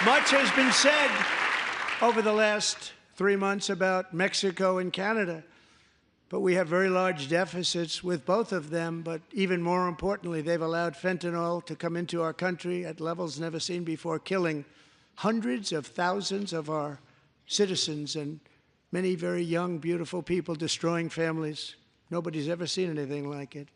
Much has been said over the last 3 months about Mexico and Canada, but we have very large deficits with both of them. But even more importantly, they've allowed fentanyl to come into our country at levels never seen before, killing hundreds of thousands of our citizens and many very young, beautiful people, destroying families. Nobody's ever seen anything like it.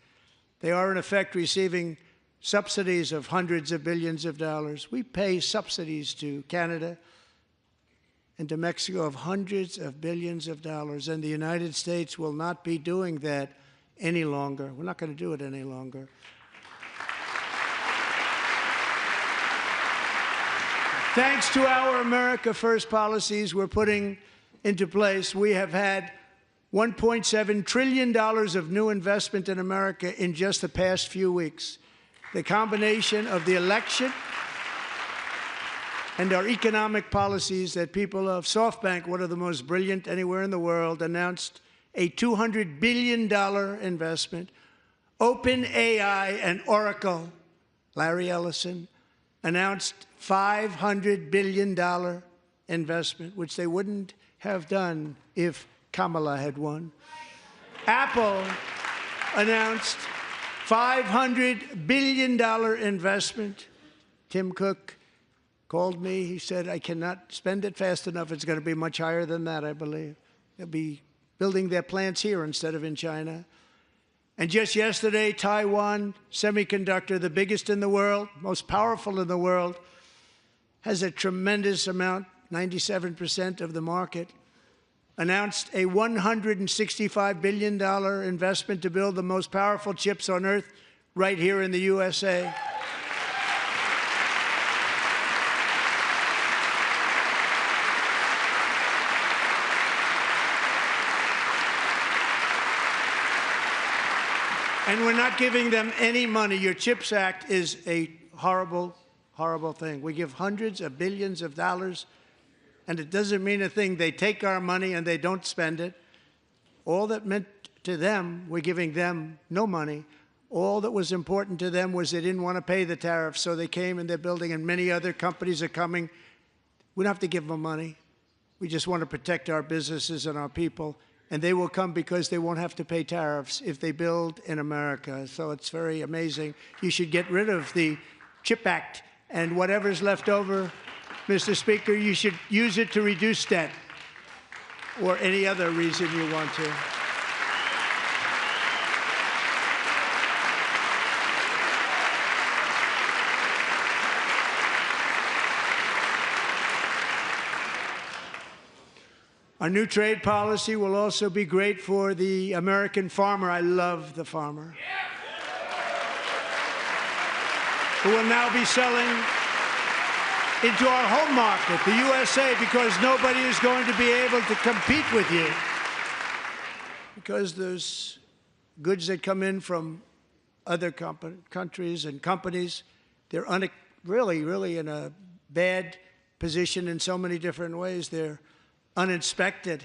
They are, in effect, receiving subsidies of hundreds of billions of dollars. We pay subsidies to Canada and to Mexico of hundreds of billions of dollars, and the United States will not be doing that any longer. We're not going to do it any longer. Thanks to our America First policies we're putting into place, we have had $1.7 trillion of new investment in America in just the past few weeks. The combination of the election and our economic policies that people of SoftBank, one of the most brilliant anywhere in the world, announced a $200 billion investment. OpenAI and Oracle, Larry Ellison, announced $500 billion investment, which they wouldn't have done if Kamala had won. Apple announced $500 billion investment. Tim Cook called me. He said, I cannot spend it fast enough. It's going to be much higher than that, I believe. They'll be building their plants here instead of in China. And just yesterday, Taiwan Semiconductor, the biggest in the world, most powerful in the world, has a tremendous amount, 97% of the market, announced a $165 billion investment to build the most powerful chips on earth right here in the USA. And we're not giving them any money. Your CHIPS Act is a horrible, horrible thing. We give hundreds of billions of dollars, and it doesn't mean a thing. They take our money and they don't spend it. All that meant to them, we're giving them no money. All that was important to them was they didn't want to pay the tariffs, so they came and they're building, and many other companies are coming. We don't have to give them money. We just want to protect our businesses and our people. And they will come because they won't have to pay tariffs if they build in America. So it's very amazing. You should get rid of the CHIP Act, and whatever's left over, Mr. Speaker, you should use it to reduce debt or any other reason you want to. Our new trade policy will also be great for the American farmer. I love the farmer. Who will now be selling into our home market, the USA, because nobody is going to be able to compete with you. because there's goods that come in from other countries and companies. They're really in a bad position in so many different ways. They're uninspected.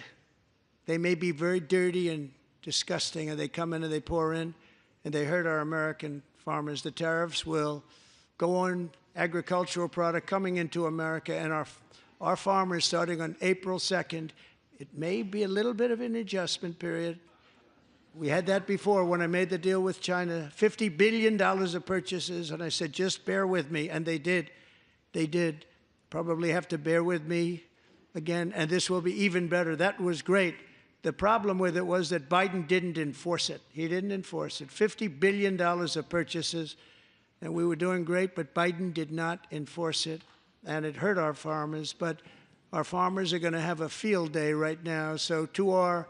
They may be very dirty and disgusting, and they come in and they pour in, and they hurt our American farmers. The tariffs will go on agricultural product coming into America, and our farmers, starting on April 2nd, it may be a little bit of an adjustment period. We had that before when I made the deal with China, $50 billion of purchases, and I said, just bear with me, and they did. They did. Probably have to bear with me again, and this will be even better. That was great. The problem with it was that Biden didn't enforce it. He didn't enforce it. $50 billion of purchases, and we were doing great, but Biden did not enforce it, and it hurt our farmers. But our farmers are going to have a field day right now. So to our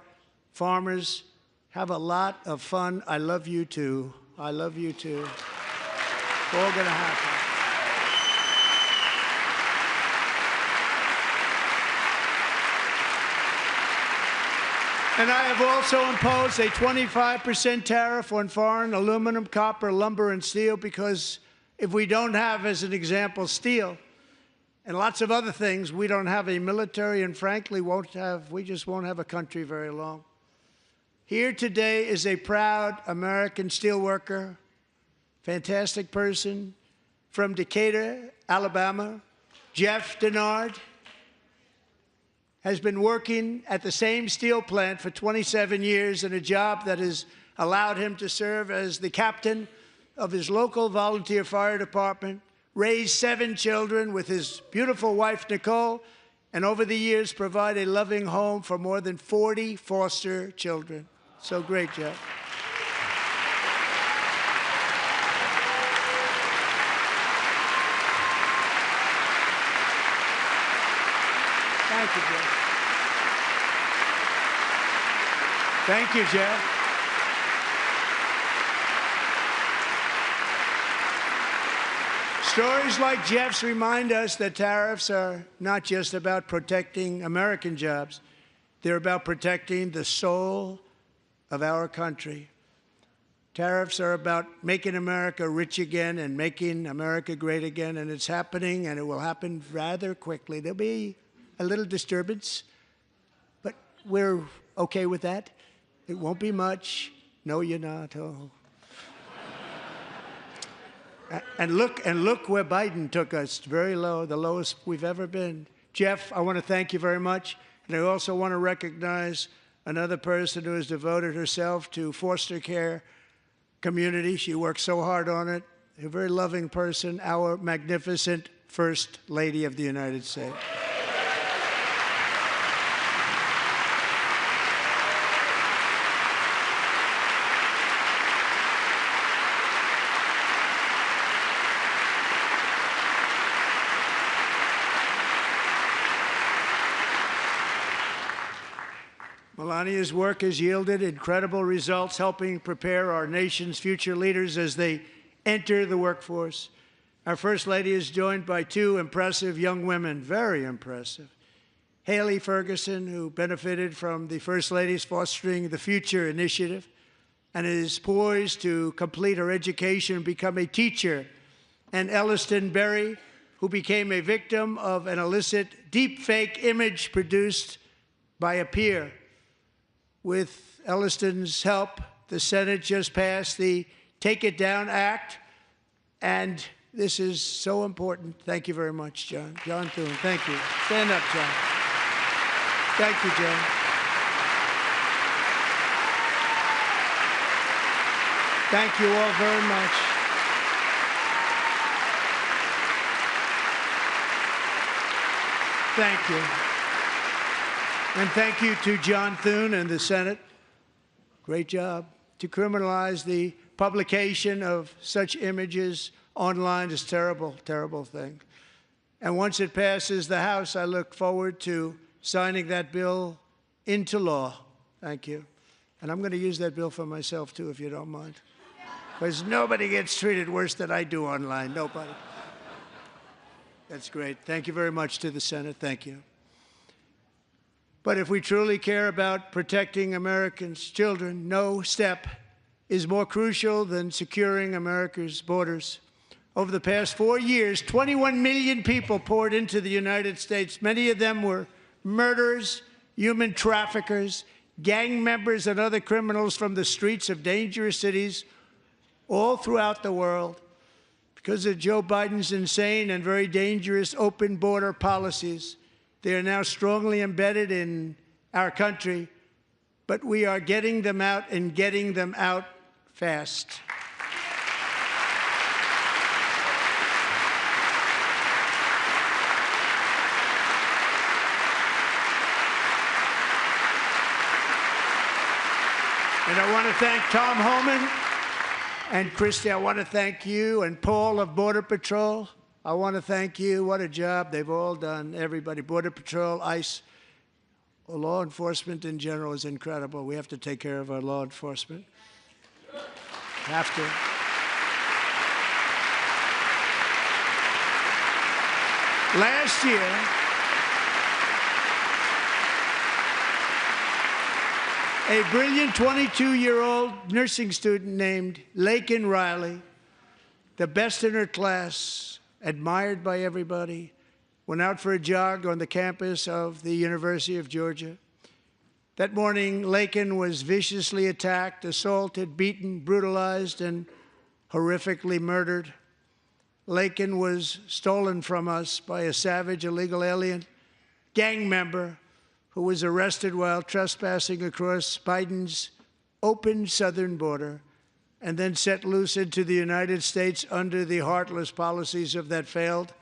farmers, have a lot of fun. I love you too. I love you too. It's all going to happen. And I have also imposed a 25% tariff on foreign aluminum, copper, lumber, and steel, because if we don't have, as an example, steel and lots of other things, we don't have a military, and frankly, we just won't have a country very long. Here today is a proud American steelworker, fantastic person from Decatur, Alabama, Jeff Denard. Has been working at the same steel plant for 27 years in a job that has allowed him to serve as the captain of his local volunteer fire department, raise 7 children with his beautiful wife, Nicole, and over the years provide a loving home for more than 40 foster children. So great, Jeff. Thank you, Jeff. Thank you, Jeff. Stories like Jeff's remind us that tariffs are not just about protecting American jobs. They're about protecting the soul of our country. Tariffs are about making America rich again and making America great again, and it's happening, and it will happen rather quickly. There'll be a little disturbance, but we're okay with that. It won't be much. No, you're not. Oh. And look where Biden took us, very low, the lowest we've ever been. Jeff, I want to thank you very much, and I also want to recognize another person who has devoted herself to foster care community. She works so hard on it. A very loving person, our magnificent First Lady of the United States. Melania's work has yielded incredible results, helping prepare our nation's future leaders as they enter the workforce. Our First Lady is joined by 2 impressive young women, very impressive. Haley Ferguson, who benefited from the First Lady's Fostering the Future initiative and is poised to complete her education and become a teacher. And Elliston Berry, who became a victim of an illicit deepfake image produced by a peer. With Elliston's help, the Senate just passed the Take It Down Act, and this is so important. Thank you very much, John. John Thune, thank you. Stand up, John. Thank you, John. Thank you all very much. Thank you. And thank you to John Thune and the Senate. Great job. To criminalize the publication of such images online is a terrible, terrible thing. And once it passes the House, I look forward to signing that bill into law. Thank you. And I'm going to use that bill for myself, too, if you don't mind. Because nobody gets treated worse than I do online. Nobody. That's great. Thank you very much to the Senate. Thank you. But if we truly care about protecting Americans' children, no step is more crucial than securing America's borders. Over the past 4 years, 21 million people poured into the United States. Many of them were murderers, human traffickers, gang members, and other criminals from the streets of dangerous cities all throughout the world. Because of Joe Biden's insane and very dangerous open border policies, they are now strongly embedded in our country, but we are getting them out and getting them out fast. And I want to thank Tom Homan and Christy. I want to thank you and Paul of Border Patrol. I want to thank you. What a job they've all done. Everybody, Border Patrol, ICE, law enforcement in general is incredible. We have to take care of our law enforcement. Have to. Last year, a brilliant 22-year-old nursing student named Laken Riley, the best in her class, admired by everybody, went out for a jog on the campus of the University of Georgia. That morning, Laken was viciously attacked, assaulted, beaten, brutalized, and horrifically murdered. Laken was stolen from us by a savage illegal alien gang member who was arrested while trespassing across Biden's open southern border and then set loose into the United States under the heartless policies of that failed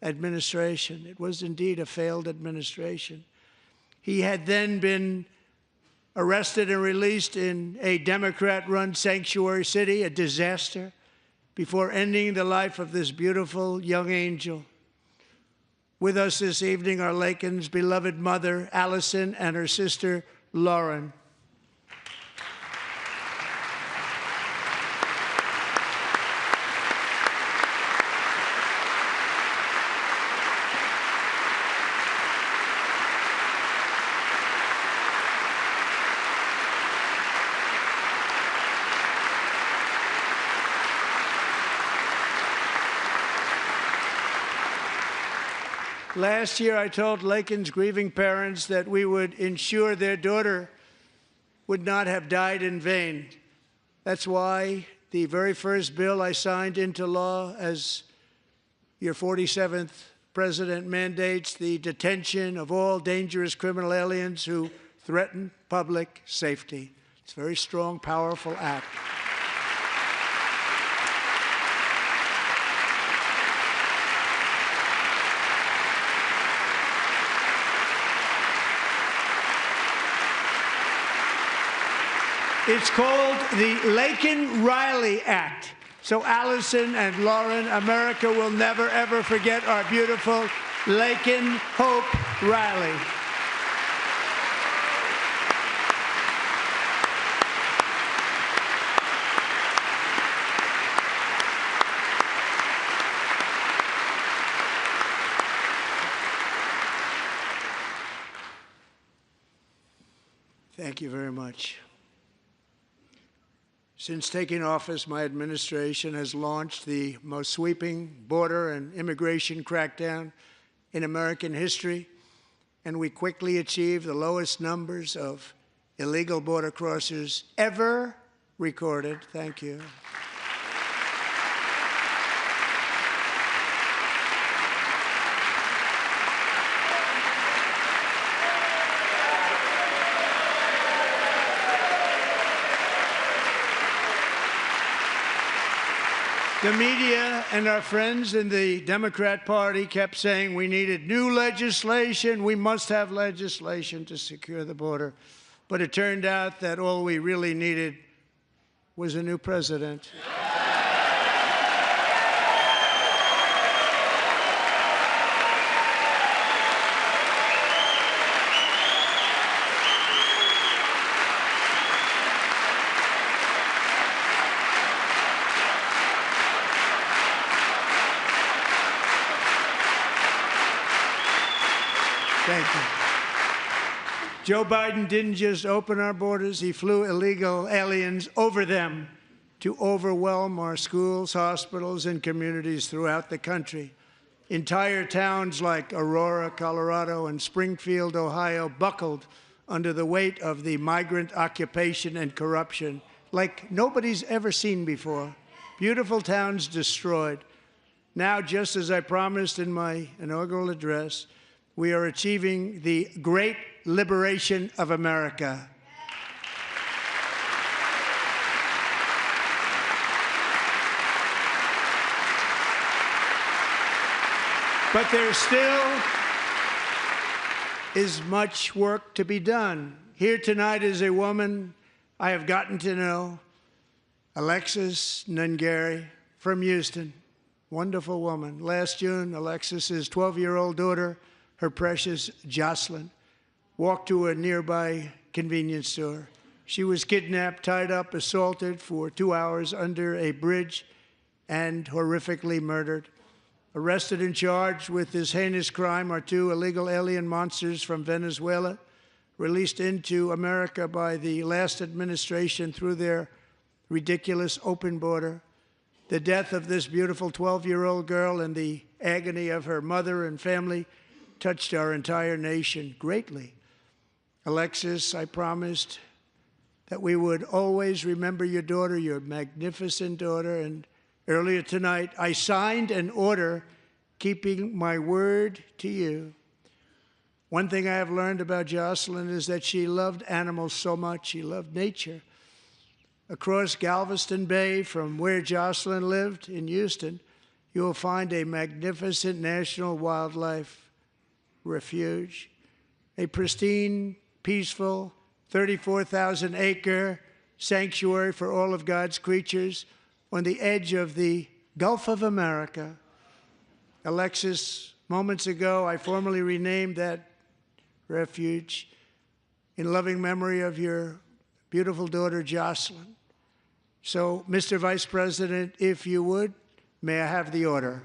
administration. It was indeed a failed administration. He had then been arrested and released in a Democrat-run sanctuary city, a disaster, before ending the life of this beautiful young angel. With us this evening are Laken's beloved mother, Allison, and her sister, Lauren. Last year, I told Laken's grieving parents that we would ensure their daughter would not have died in vain. That's why the very first bill I signed into law as your 47th president mandates the detention of all dangerous criminal aliens who threaten public safety. It's a very strong, powerful act. It's called the Laken-Riley Act. So Allison and Lauren, America will never, ever forget our beautiful Laken Hope Riley. Thank you very much. Since taking office, my administration has launched the most sweeping border and immigration crackdown in American history, and we quickly achieved the lowest numbers of illegal border crossers ever recorded. Thank you. The media and our friends in the Democrat Party kept saying we needed new legislation, we must have legislation to secure the border. But it turned out that all we really needed was a new president. Thank you. Joe Biden didn't just open our borders, he flew illegal aliens over them to overwhelm our schools, hospitals, and communities throughout the country. Entire towns like Aurora, Colorado, and Springfield, Ohio, buckled under the weight of the migrant occupation and corruption like nobody's ever seen before. Beautiful towns destroyed. Now, just as I promised in my inaugural address, we are achieving the great liberation of America. But there still is much work to be done. Here tonight is a woman I have gotten to know, Alexis Nungary from Houston. Wonderful woman. Last June, Alexis's 12-year-old daughter, her precious Jocelyn, walked to a nearby convenience store. She was kidnapped, tied up, assaulted for 2 hours under a bridge, and horrifically murdered. Arrested and charged with this heinous crime are 2 illegal alien monsters from Venezuela, released into America by the last administration through their ridiculous open border. The death of this beautiful 12-year-old girl and the agony of her mother and family touched our entire nation greatly. Alexis, I promised that we would always remember your daughter, your magnificent daughter, and earlier tonight, I signed an order keeping my word to you. One thing I have learned about Jocelyn is that she loved animals so much. She loved nature. Across Galveston Bay, from where Jocelyn lived in Houston, you will find a magnificent national wildlife refuge, a pristine, peaceful, 34,000-acre sanctuary for all of God's creatures on the edge of the Gulf of America. Alexis, moments ago, I formally renamed that refuge in loving memory of your beautiful daughter, Jocelyn. So, Mr. Vice President, if you would, may I have the order?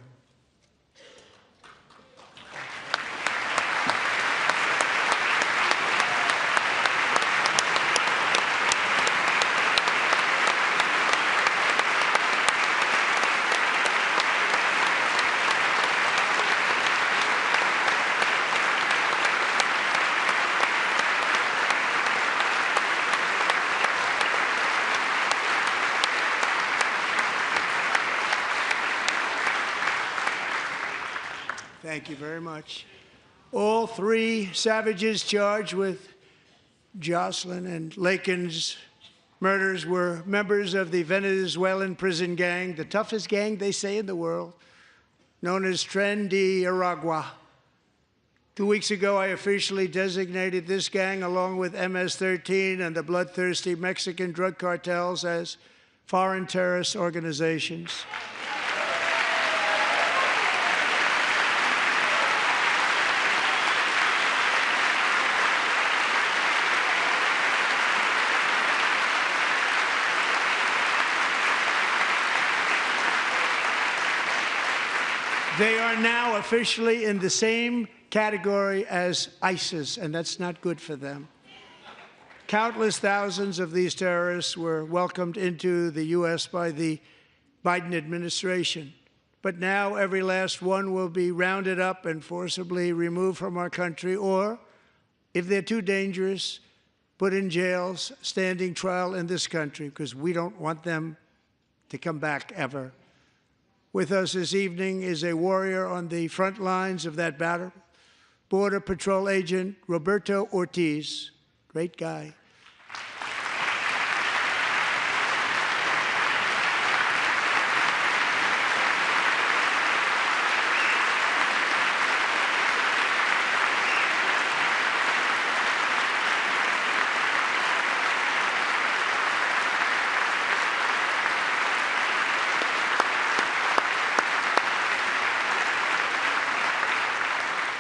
Thank you very much. All 3 savages charged with Jocelyn and Lakin's murders were members of the Venezuelan prison gang, the toughest gang, they say, in the world, known as Tren de Aragua. 2 weeks ago, I officially designated this gang, along with MS-13 and the bloodthirsty Mexican drug cartels, as foreign terrorist organizations. They are now officially in the same category as ISIS, and that's not good for them. Countless thousands of these terrorists were welcomed into the U.S. by the Biden administration. But now every last one will be rounded up and forcibly removed from our country, or, if they're too dangerous, put in jails, standing trial in this country, because we don't want them to come back ever. With us this evening is a warrior on the front lines of that battle, Border Patrol Agent Roberto Ortiz. Great guy.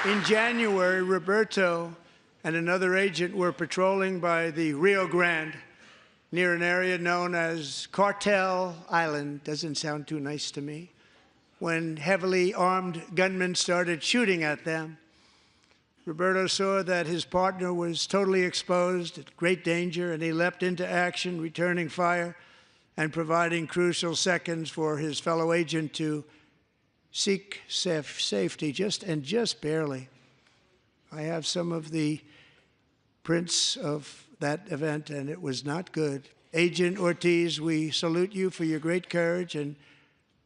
In January, Roberto and another agent were patrolling by the Rio Grande near an area known as Cartel Island. Doesn't sound too nice to me. When heavily armed gunmen started shooting at them. Roberto saw that his partner was totally exposed, at great danger, and he leapt into action, returning fire and providing crucial seconds for his fellow agent to seek safety, just barely. I have some of the prints of that event, and it was not good. Agent Ortiz, we salute you for your great courage and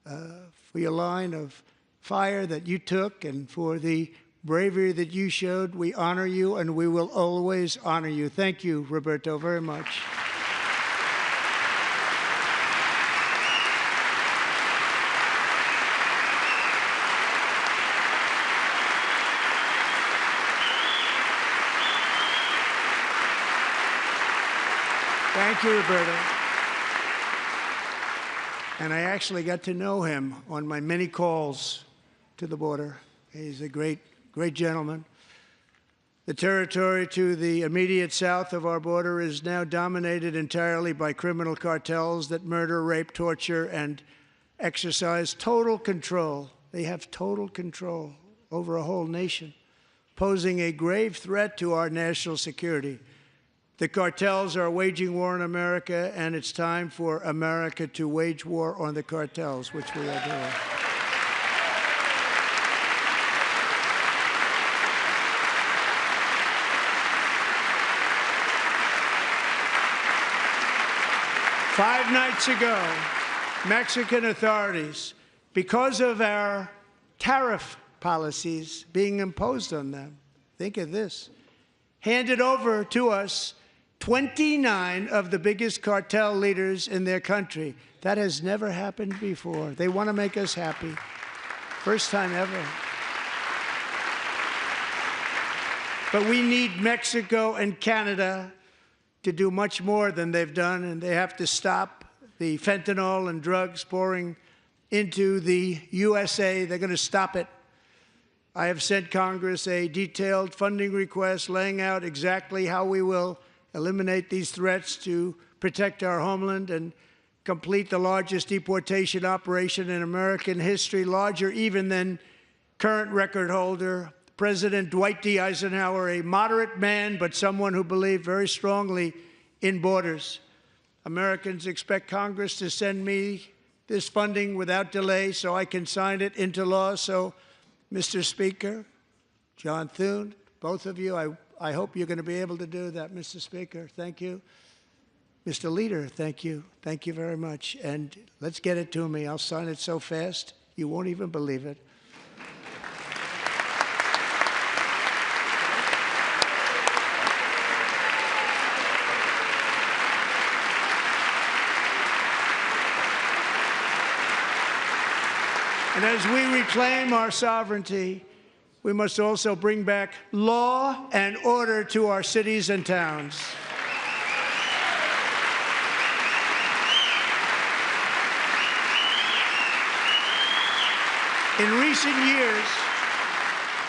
for your line of fire that you took and for the bravery that you showed. We honor you, and we will always honor you. Thank you, Roberto, very much. Thank you, Roberto. And I actually got to know him on my many calls to the border. He's a great gentleman. The territory to the immediate south of our border is now dominated entirely by criminal cartels that murder, rape, torture, and exercise total control. They have total control over a whole nation, posing a grave threat to our national security. The cartels are waging war on America, and it's time for America to wage war on the cartels, which we are doing. Five nights ago, Mexican authorities, because of our tariff policies being imposed on them, think of this, handed over to us 29 of the biggest cartel leaders in their country. That has never happened before. They want to make us happy. First time ever. But we need Mexico and Canada to do much more than they've done, and they have to stop the fentanyl and drugs pouring into the USA. They're going to stop it. I have sent Congress a detailed funding request laying out exactly how we will eliminate these threats to protect our homeland and complete the largest deportation operation in American history, larger even than current record holder President Dwight D. Eisenhower, a moderate man, but someone who believed very strongly in borders. Americans expect Congress to send me this funding without delay so I can sign it into law. So, Mr. Speaker, John Thune, both of you, I hope you're going to be able to do that, Mr. Speaker. Thank you. Mr. Leader, thank you. Thank you very much. And let's get it to me. I'll sign it so fast, you won't even believe it. And as we reclaim our sovereignty, we must also bring back law and order to our cities and towns. In recent years,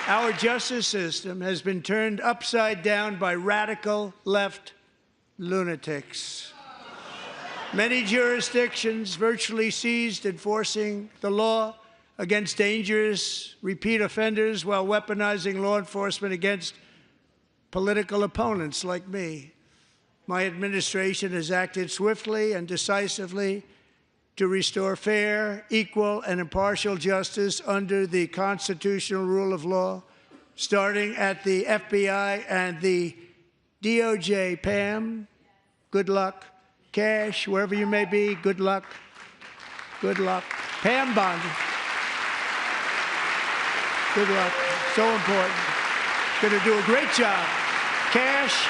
our justice system has been turned upside down by radical left lunatics. Many jurisdictions virtually ceased enforcing the law against dangerous repeat offenders while weaponizing law enforcement against political opponents like me. My administration has acted swiftly and decisively to restore fair, equal, and impartial justice under the constitutional rule of law, starting at the FBI and the DOJ. Pam, good luck. Cash, wherever you may be, good luck. Good luck. Pam Bondi. Good luck. So important. Going to do a great job. Cash,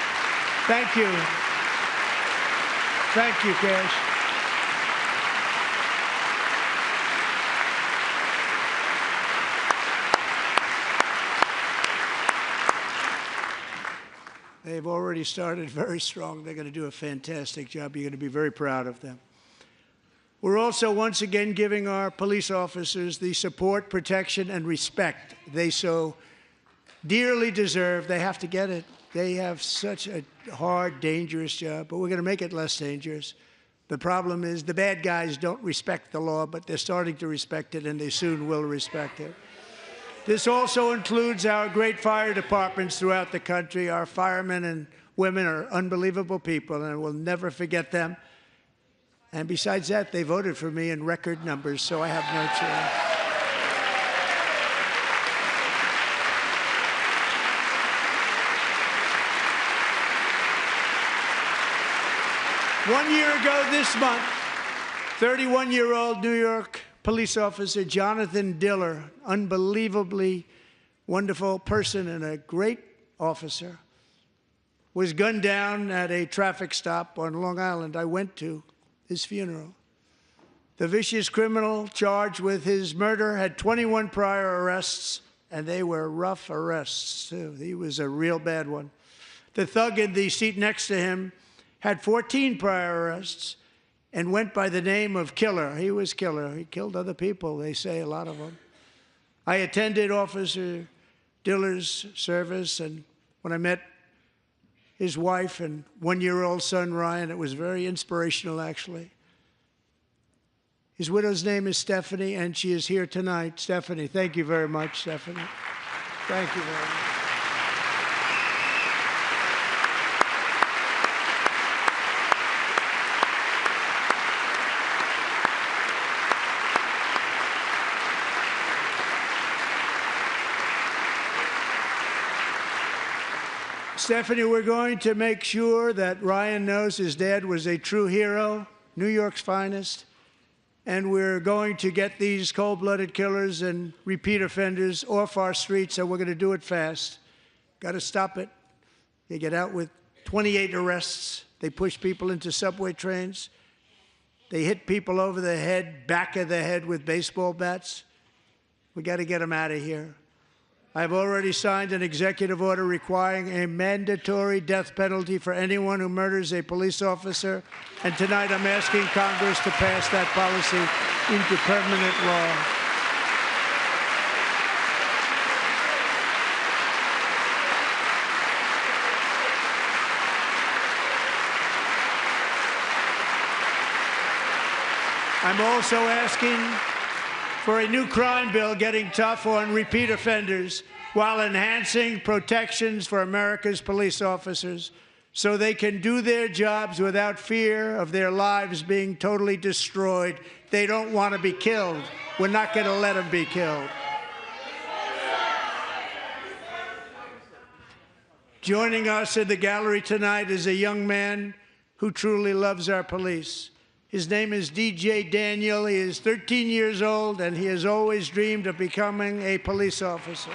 thank you. Thank you, Cash. They've already started very strong. They're going to do a fantastic job. You're going to be very proud of them. We're also once again giving our police officers the support, protection, and respect they so dearly deserve. They have to get it. They have such a hard, dangerous job, but we're going to make it less dangerous. The problem is the bad guys don't respect the law, but they're starting to respect it, and they soon will respect it. This also includes our great fire departments throughout the country. Our firemen and women are unbelievable people, and we'll never forget them. And besides that, they voted for me in record numbers, so I have no choice. 1 year ago this month, 31-year-old New York police officer Jonathan Diller, unbelievably wonderful person and a great officer, was gunned down at a traffic stop on Long Island. I went to his funeral. The vicious criminal charged with his murder had 21 prior arrests, and they were rough arrests, too. He was a real bad one. The thug in the seat next to him had 14 prior arrests and went by the name of Killer. He was Killer. He killed other people, they say, a lot of them. I attended Officer Diller's service, and when I met his wife and one-year-old son, Ryan, it was very inspirational, actually. His widow's name is Stephanie, and she is here tonight. Stephanie, thank you very much, Stephanie. Thank you very much. Stephanie, we're going to make sure that Ryan knows his dad was a true hero, New York's finest, and we're going to get these cold-blooded killers and repeat offenders off our streets, and we're going to do it fast. Got to stop it. They get out with 28 arrests. They push people into subway trains. They hit people over the head, back of the head with baseball bats. We got to get them out of here. I've already signed an executive order requiring a mandatory death penalty for anyone who murders a police officer, and tonight I'm asking Congress to pass that policy into permanent law. I'm also asking for a new crime bill getting tough on repeat offenders while enhancing protections for America's police officers so they can do their jobs without fear of their lives being totally destroyed. They don't want to be killed. We're not going to let them be killed. Joining us in the gallery tonight is a young man who truly loves our police. His name is DJ Daniel. He is 13 years old, and he has always dreamed of becoming a police officer.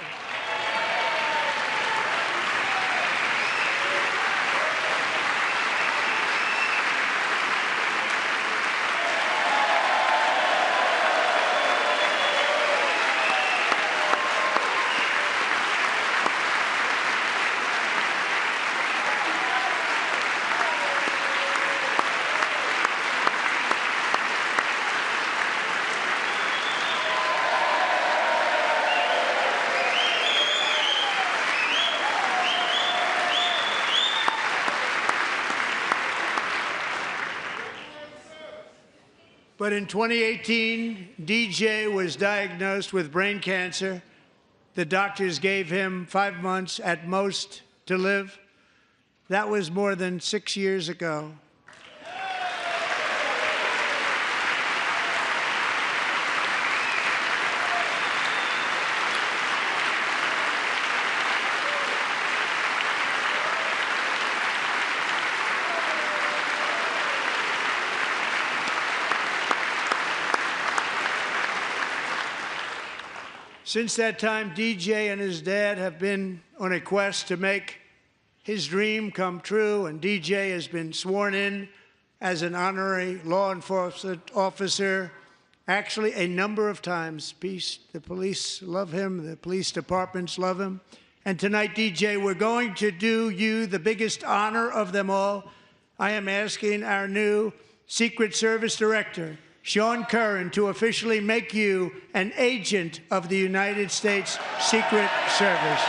But in 2018, DJ was diagnosed with brain cancer. The doctors gave him 5 months at most to live. That was more than 6 years ago. Since that time, DJ and his dad have been on a quest to make his dream come true, and DJ has been sworn in as an honorary law enforcement officer, actually a number of times. The police love him, the police departments love him. And tonight, DJ, we're going to do you the biggest honor of them all. I am asking our new Secret Service Director, Sean Curran, to officially make you an agent of the United States Secret Service.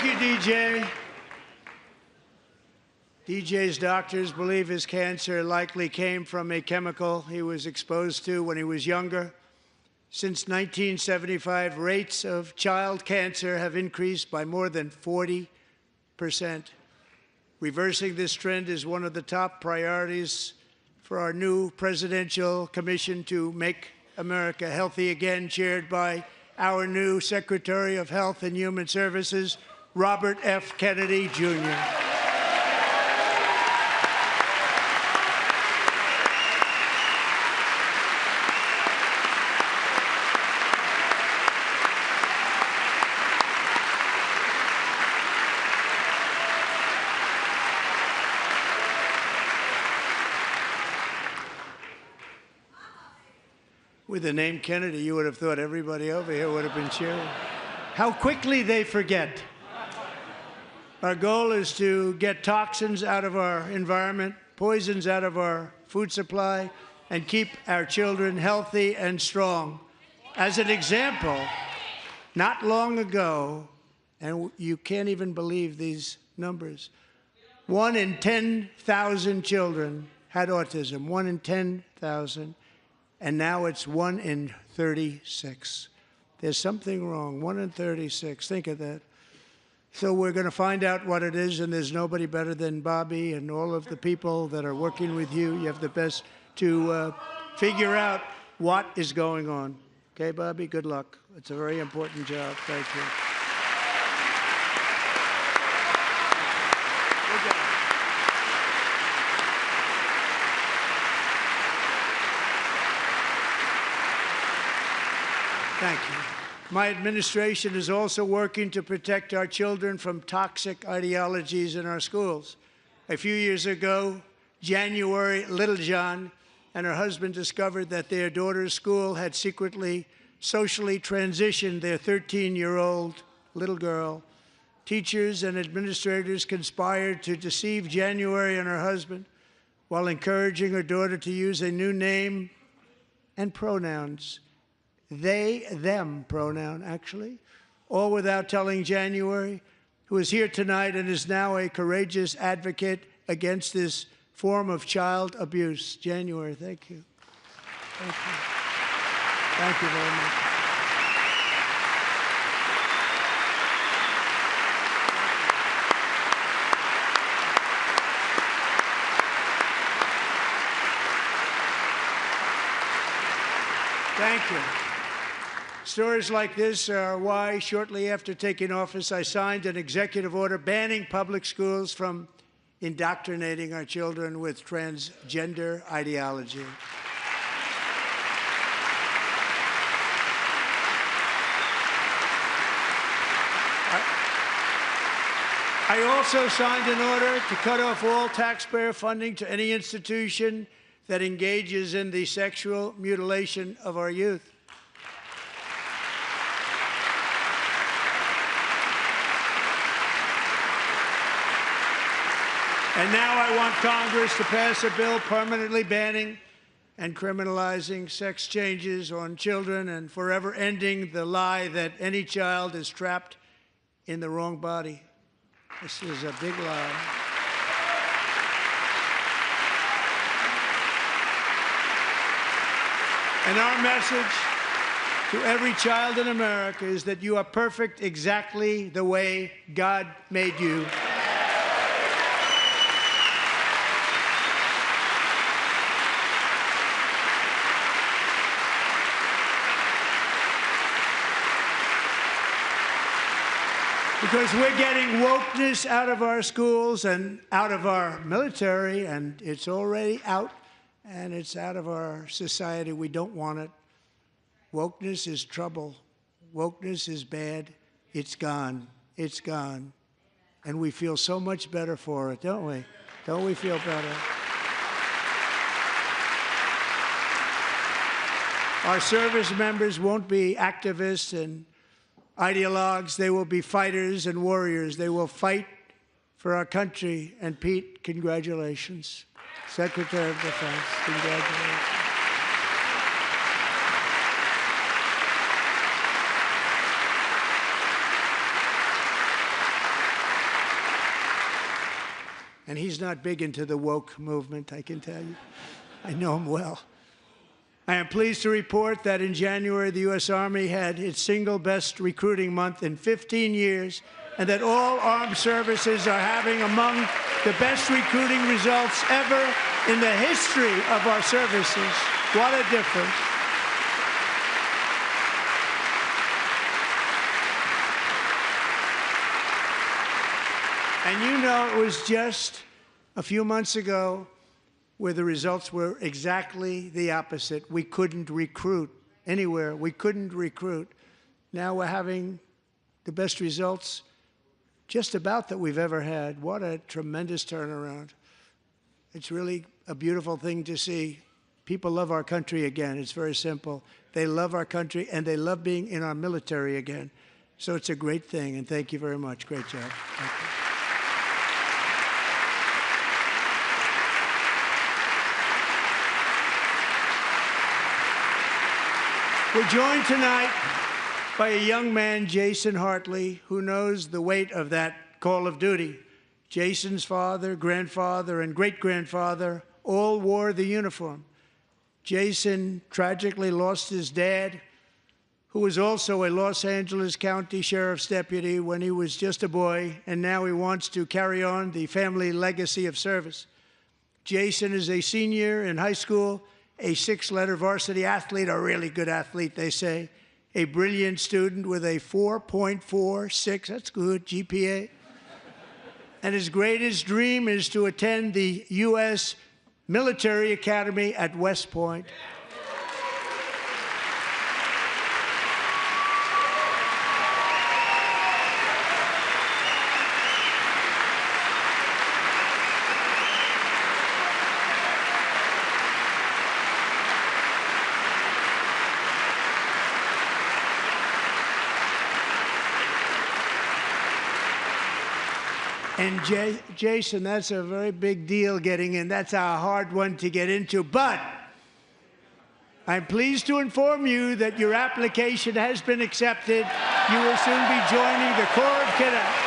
Thank you, DJ. DJ's doctors believe his cancer likely came from a chemical he was exposed to when he was younger. Since 1975, rates of child cancer have increased by more than 40%. Reversing this trend is one of the top priorities for our new presidential commission to make America healthy again, chaired by our new Secretary of Health and Human Services, Robert F. Kennedy, Jr. With the name Kennedy, you would have thought everybody over here would have been cheering. How quickly they forget. Our goal is to get toxins out of our environment, poisons out of our food supply, and keep our children healthy and strong. As an example, not long ago, and you can't even believe these numbers, 1 in 10,000 children had autism, 1 in 10,000. And now it's 1 in 36. There's something wrong, 1 in 36. Think of that. So we're going to find out what it is, and there's nobody better than Bobby and all of the people that are working with you. You have the best to figure out what is going on. Okay, Bobby, good luck. It's a very important job. Thank you. Good job. Thank you. My administration is also working to protect our children from toxic ideologies in our schools. A few years ago, January Littlejohn and her husband discovered that their daughter's school had secretly socially transitioned their 13-year-old little girl. Teachers and administrators conspired to deceive January and her husband while encouraging her daughter to use a new name and pronouns. They, them pronoun, actually, all without telling January, who is here tonight and is now a courageous advocate against this form of child abuse. January, thank you. Thank you. Thank you very much. Thank you. Stories like this are why, shortly after taking office, I signed an executive order banning public schools from indoctrinating our children with transgender ideology. I also signed an order to cut off all taxpayer funding to any institution that engages in the sexual mutilation of our youth. And now I want Congress to pass a bill permanently banning and criminalizing sex changes on children and forever ending the lie that any child is trapped in the wrong body. This is a big lie. And our message to every child in America is that you are perfect exactly the way God made you. Because we're getting wokeness out of our schools and out of our military, and it's already out, and it's out of our society. We don't want it. Wokeness is trouble. Wokeness is bad. It's gone. It's gone. And we feel so much better for it, don't we? Don't we feel better? Our service members won't be activists and ideologues. They will be fighters and warriors. They will fight for our country. And Pete, congratulations. Secretary of Defense, congratulations. And he's not big into the woke movement, I can tell you. I know him well. I am pleased to report that in January, the U.S. Army had its single best recruiting month in 15 years, and that all armed services are having among the best recruiting results ever in the history of our services. What a difference. And you know, it was just a few months ago where the results were exactly the opposite. We couldn't recruit anywhere. We couldn't recruit. Now we're having the best results just about that we've ever had. What a tremendous turnaround. It's really a beautiful thing to see. People love our country again. It's very simple. They love our country, and they love being in our military again. So it's a great thing, and thank you very much. Great job. Thank you. We're joined tonight by a young man, Jason Hartley, who knows the weight of that call of duty. Jason's father, grandfather, and great-grandfather all wore the uniform. Jason tragically lost his dad, who was also a Los Angeles County Sheriff's deputy when he was just a boy, and now he wants to carry on the family legacy of service. Jason is a senior in high school, a six-letter varsity athlete, a really good athlete, they say, a brilliant student with a 4.46, that's good, GPA. And his greatest dream is to attend the U.S. Military Academy at West Point. And Jason, that's a very big deal getting in. That's a hard one to get into. But I'm pleased to inform you that your application has been accepted. You will soon be joining the Corps of Cadets.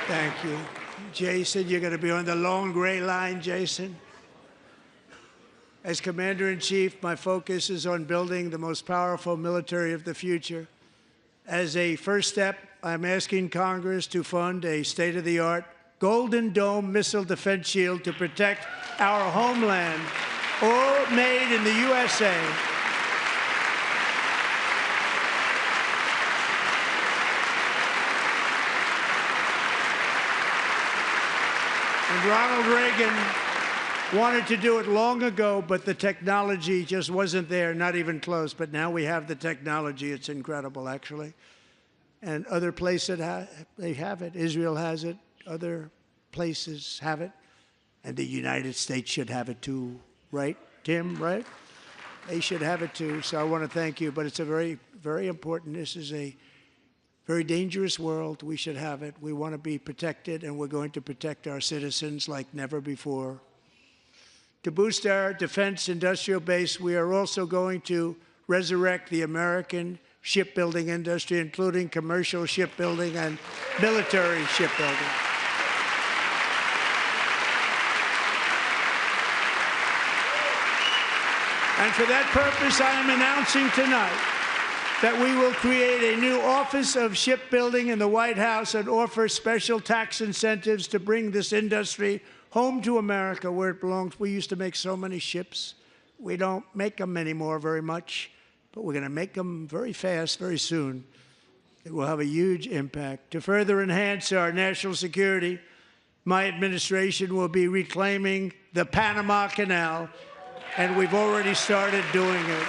Thank you. Jason, you're going to be on the long gray line, Jason. As Commander-in-Chief, my focus is on building the most powerful military of the future. As a first step, I'm asking Congress to fund a state-of-the-art Golden Dome missile defense shield to protect our homeland, all made in the USA. And Ronald Reagan wanted to do it long ago, but the technology just wasn't there, not even close. But now we have the technology. It's incredible, actually. And other places, they have it. Israel has it. Other places have it. And the United States should have it too, right, Tim, right? They should have it too. So I want to thank you. But it's a very, very important. This is a very dangerous world. We should have it. We want to be protected, and we're going to protect our citizens like never before. To boost our defense industrial base, we are also going to resurrect the American shipbuilding industry, including commercial shipbuilding and military shipbuilding. And for that purpose, I am announcing tonight that we will create a new Office of Shipbuilding in the White House and offer special tax incentives to bring this industry home to America where it belongs. We used to make so many ships. We don't make them anymore very much, but we're going to make them very fast, very soon. It will have a huge impact. To further enhance our national security, my administration will be reclaiming the Panama Canal, and we've already started doing it.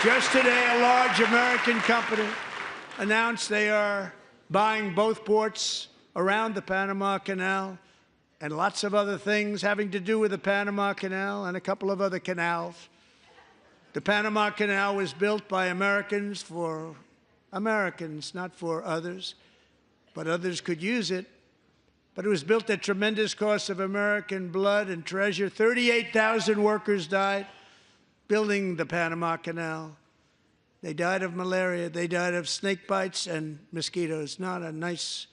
Just today, a large American company announced they are buying both ports around the Panama Canal and lots of other things having to do with the Panama Canal and a couple of other canals. The Panama Canal was built by Americans for Americans, not for others, but others could use it. But it was built at tremendous cost of American blood and treasure. 38,000 workers died building the Panama Canal. They died of malaria. They died of snake bites and mosquitoes. Not a nice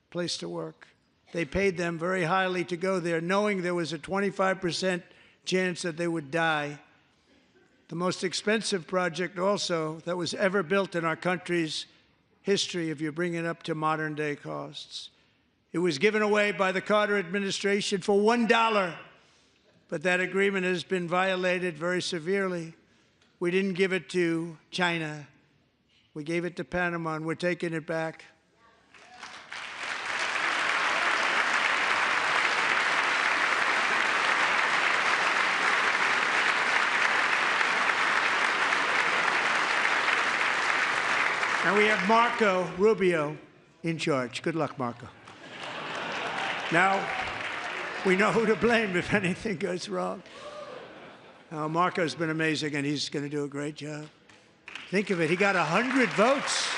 place to work. They paid them very highly to go there, knowing there was a 25% chance that they would die. The most expensive project also that was ever built in our country's history, if you bring it up to modern day costs. It was given away by the Carter administration for $1, but that agreement has been violated very severely. We didn't give it to China. We gave it to Panama, and we're taking it back. And we have Marco Rubio in charge. Good luck, Marco. Now, we know who to blame if anything goes wrong. Marco's been amazing, and he's going to do a great job. Think of it. He got 100 votes.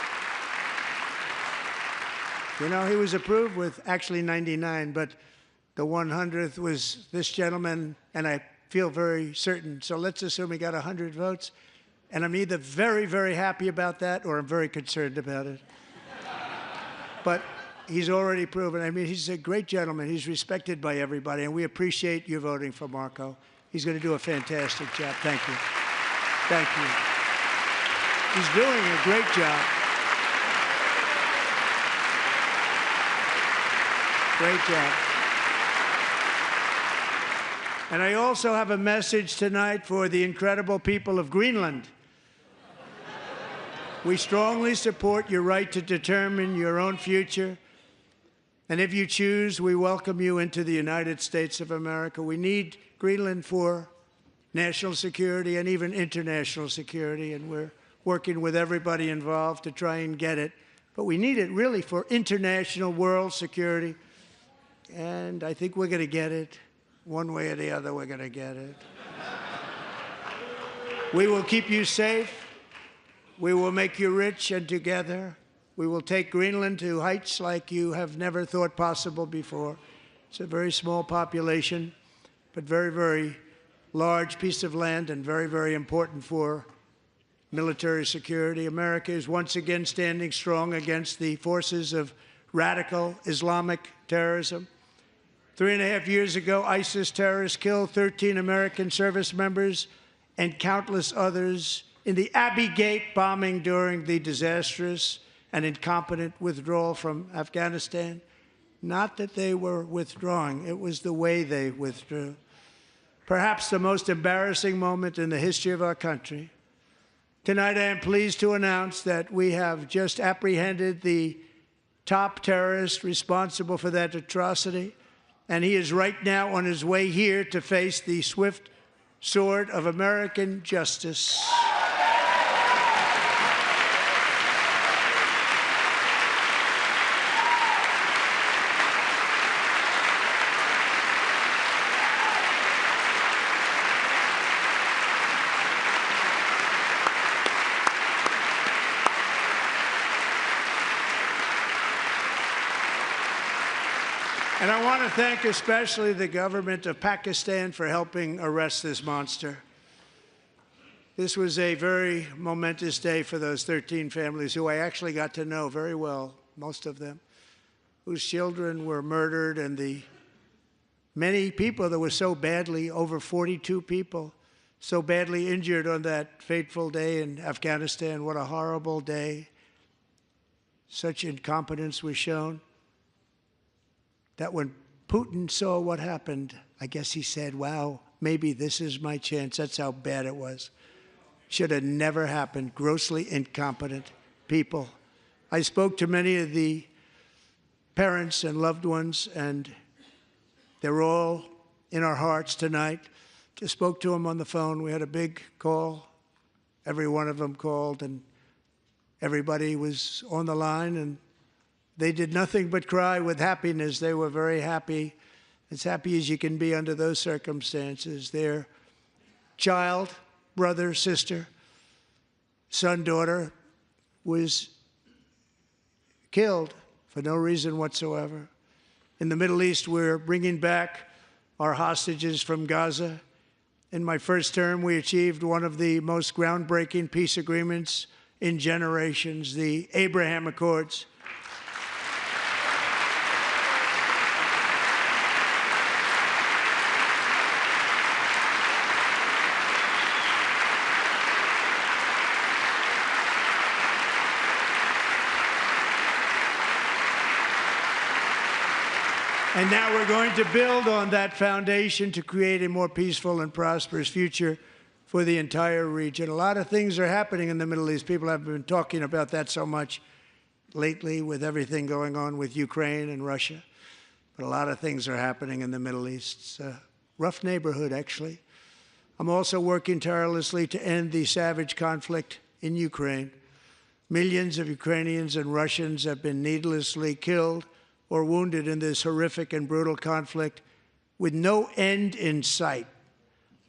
You know, he was approved with actually 99, but the 100th was this gentleman, and I feel very certain. So let's assume he got 100 votes. And I'm either very, very happy about that or I'm very concerned about it. But he's already proven. I mean, he's a great gentleman. He's respected by everybody, and we appreciate you voting for Marco. He's going to do a fantastic job. Thank you. Thank you. He's doing a great job. Great job. And I also have a message tonight for the incredible people of Greenland. We strongly support your right to determine your own future. And if you choose, we welcome you into the United States of America. We need Greenland for national security and even international security, and we're working with everybody involved to try and get it. But we need it really for international world security, and I think we're going to get it. One way or the other, we're going to get it. We will keep you safe. We will make you rich, and together we will take Greenland to heights like you have never thought possible before. It's a very small population, but very, very large piece of land and very, very important for military security. America is once again standing strong against the forces of radical Islamic terrorism. 3.5 years ago, ISIS terrorists killed 13 American service members and countless others in the Abbey Gate bombing during the disastrous and incompetent withdrawal from Afghanistan. Not that they were withdrawing, it was the way they withdrew. Perhaps the most embarrassing moment in the history of our country. Tonight, I am pleased to announce that we have just apprehended the top terrorist responsible for that atrocity, and he is right now on his way here to face the swift sword of American justice. And I want to thank especially the government of Pakistan for helping arrest this monster. This was a very momentous day for those 13 families who I actually got to know very well, most of them, whose children were murdered, and the many people that were so badly, over 42 people, so badly injured on that fateful day in Afghanistan. What a horrible day. Such incompetence was shown that when Putin saw what happened, I guess he said, wow, maybe this is my chance. That's how bad it was. Should have never happened. Grossly incompetent people. I spoke to many of the parents and loved ones, and they're all in our hearts tonight. Just spoke to them on the phone. We had a big call Every one of them called, and everybody was on the line, and they did nothing but cry with happiness. They were very happy, as happy as you can be under those circumstances. Their child, brother, sister, son, daughter was killed for no reason whatsoever. In the Middle East, we're bringing back our hostages from Gaza. In my first term, we achieved one of the most groundbreaking peace agreements in generations, the Abraham Accords. And now we're going to build on that foundation to create a more peaceful and prosperous future for the entire region. A lot of things are happening in the Middle East. People have been talking about that so much lately with everything going on with Ukraine and Russia. But a lot of things are happening in the Middle East. It's a rough neighborhood, actually. I'm also working tirelessly to end the savage conflict in Ukraine. Millions of Ukrainians and Russians have been needlessly killed or wounded in this horrific and brutal conflict with no end in sight.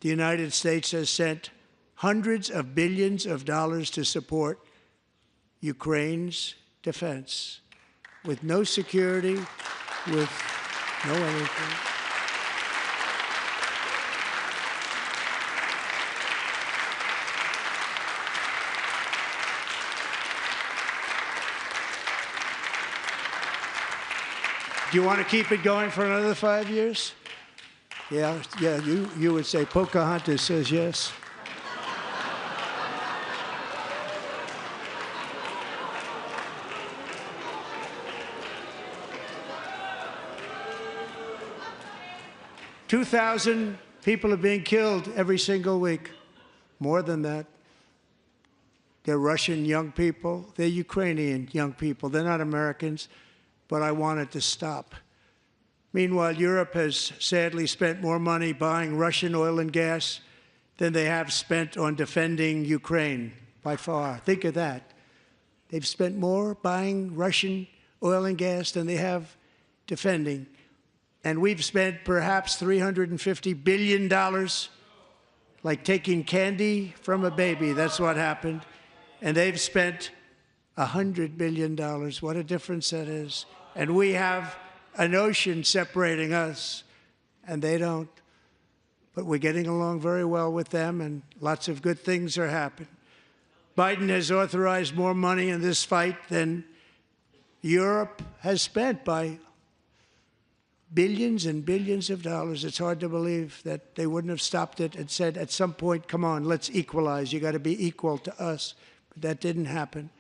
The United States has sent hundreds of billions of dollars to support Ukraine's defense with no security, with no anything. Do you want to keep it going for another 5 years? Yeah, you would say Pocahontas says yes. $2,000 people are being killed every single week. More than that. They're Russian young people. They're Ukrainian young people. They're not Americans. But I want it to stop. Meanwhile, Europe has sadly spent more money buying Russian oil and gas than they have spent on defending Ukraine, by far. Think of that. They've spent more buying Russian oil and gas than they have defending. And we've spent perhaps $350 billion, like taking candy from a baby. That's what happened. And they've spent $100 billion. What a difference that is. And we have an ocean separating us, and they don't. But we're getting along very well with them, and lots of good things are happening. Biden has authorized more money in this fight than Europe has spent by billions and billions of dollars. It's hard to believe that they wouldn't have stopped it and said, at some point, come on, let's equalize. You got to be equal to us. But that didn't happen.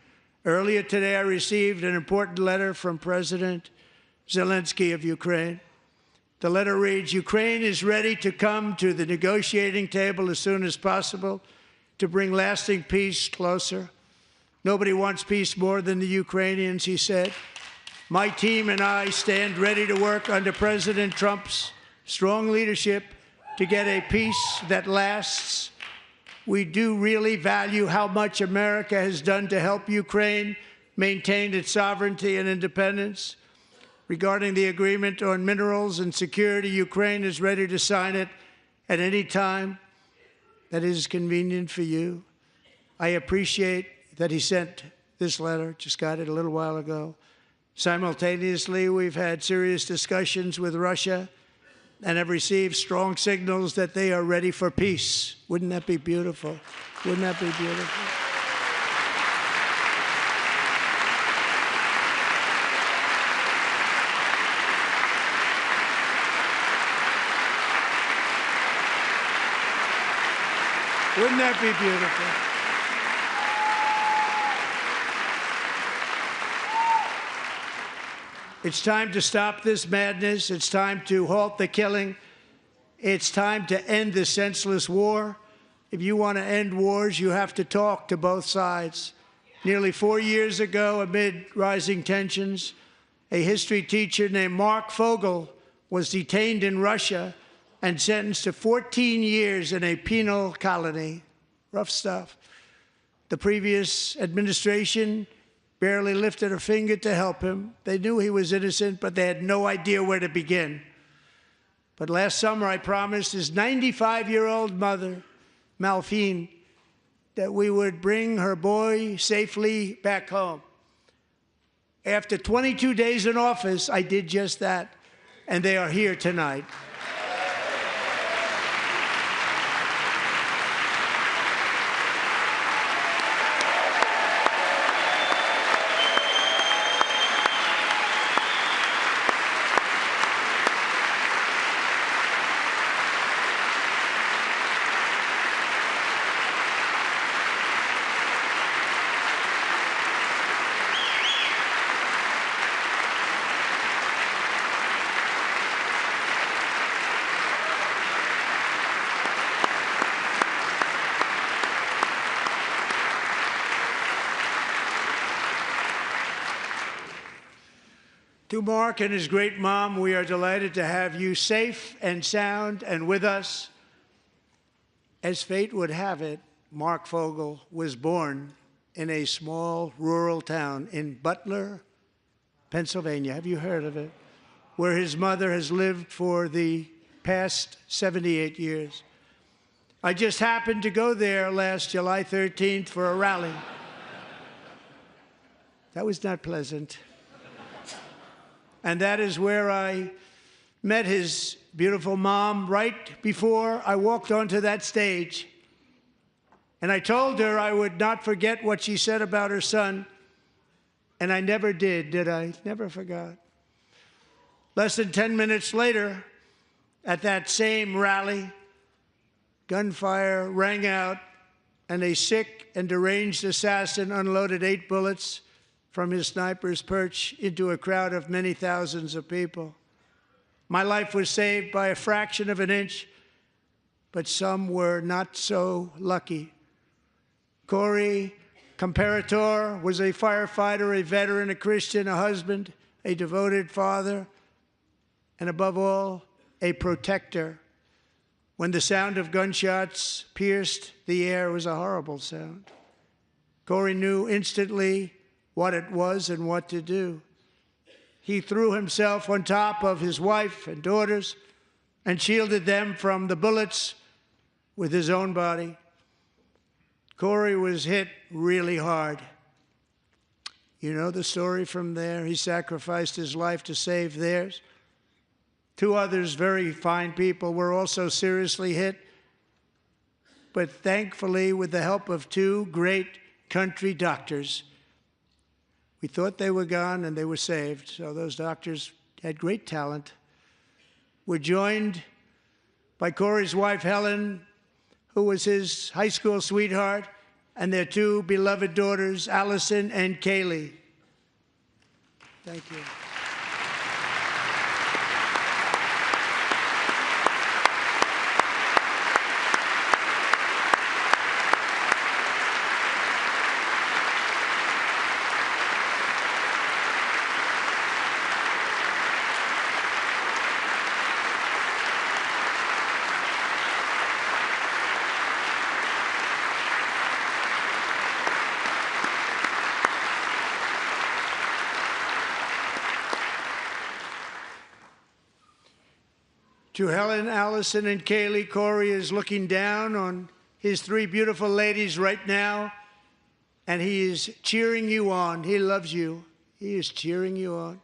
Earlier today, I received an important letter from President Zelensky of Ukraine. The letter reads, Ukraine is ready to come to the negotiating table as soon as possible to bring lasting peace closer. Nobody wants peace more than the Ukrainians, he said. My team and I stand ready to work under President Trump's strong leadership to get a peace that lasts. We do really value how much America has done to help Ukraine maintain its sovereignty and independence. Regarding the agreement on minerals and security, Ukraine is ready to sign it at any time that is convenient for you. I appreciate that he sent this letter, just got it a little while ago. Simultaneously, we've had serious discussions with Russia and have received strong signals that they are ready for peace. Wouldn't that be beautiful? Wouldn't that be beautiful? Wouldn't that be beautiful? It's time to stop this madness. It's time to halt the killing. It's time to end this senseless war. If you want to end wars, you have to talk to both sides. Nearly 4 years ago, amid rising tensions, a history teacher named Mark Fogel was detained in Russia and sentenced to 14 years in a penal colony. Rough stuff. The previous administration barely lifted a finger to help him. They knew he was innocent, but they had no idea where to begin. But last summer, I promised his 95-year-old mother, Malphine, that we would bring her boy safely back home. After 22 days in office, I did just that, and they are here tonight. To Mark and his great mom, we are delighted to have you safe and sound and with us. As fate would have it, Mark Fogel was born in a small rural town in Butler, Pennsylvania. Have you heard of it? Where his mother has lived for the past 78 years. I just happened to go there last July 13th for a rally. That was not pleasant. And that is where I met his beautiful mom right before I walked onto that stage. And I told her I would not forget what she said about her son. And I never did I? Never forgot. Less than 10 minutes later, at that same rally, gunfire rang out, and a sick and deranged assassin unloaded 8 bullets from his sniper's perch into a crowd of many thousands of people. My life was saved by a fraction of an inch, but some were not so lucky. Corey Comparator was a firefighter, a veteran, a Christian, a husband, a devoted father, and above all, a protector. When the sound of gunshots pierced the air, it was a horrible sound. Corey knew instantly what it was and what to do. He threw himself on top of his wife and daughters and shielded them from the bullets with his own body. Corey was hit really hard. You know the story from there. He sacrificed his life to save theirs. 2 others, very fine people, were also seriously hit. But thankfully, with the help of 2 great country doctors, we thought they were gone, and they were saved. So those doctors had great talent. We're joined by Corey's wife, Helen, who was his high school sweetheart, and their 2 beloved daughters, Allison and Kaylee. Thank you. To Helen, Allison, and Kaylee, Corey is looking down on his 3 beautiful ladies right now, and he is cheering you on. He loves you. He is cheering you on.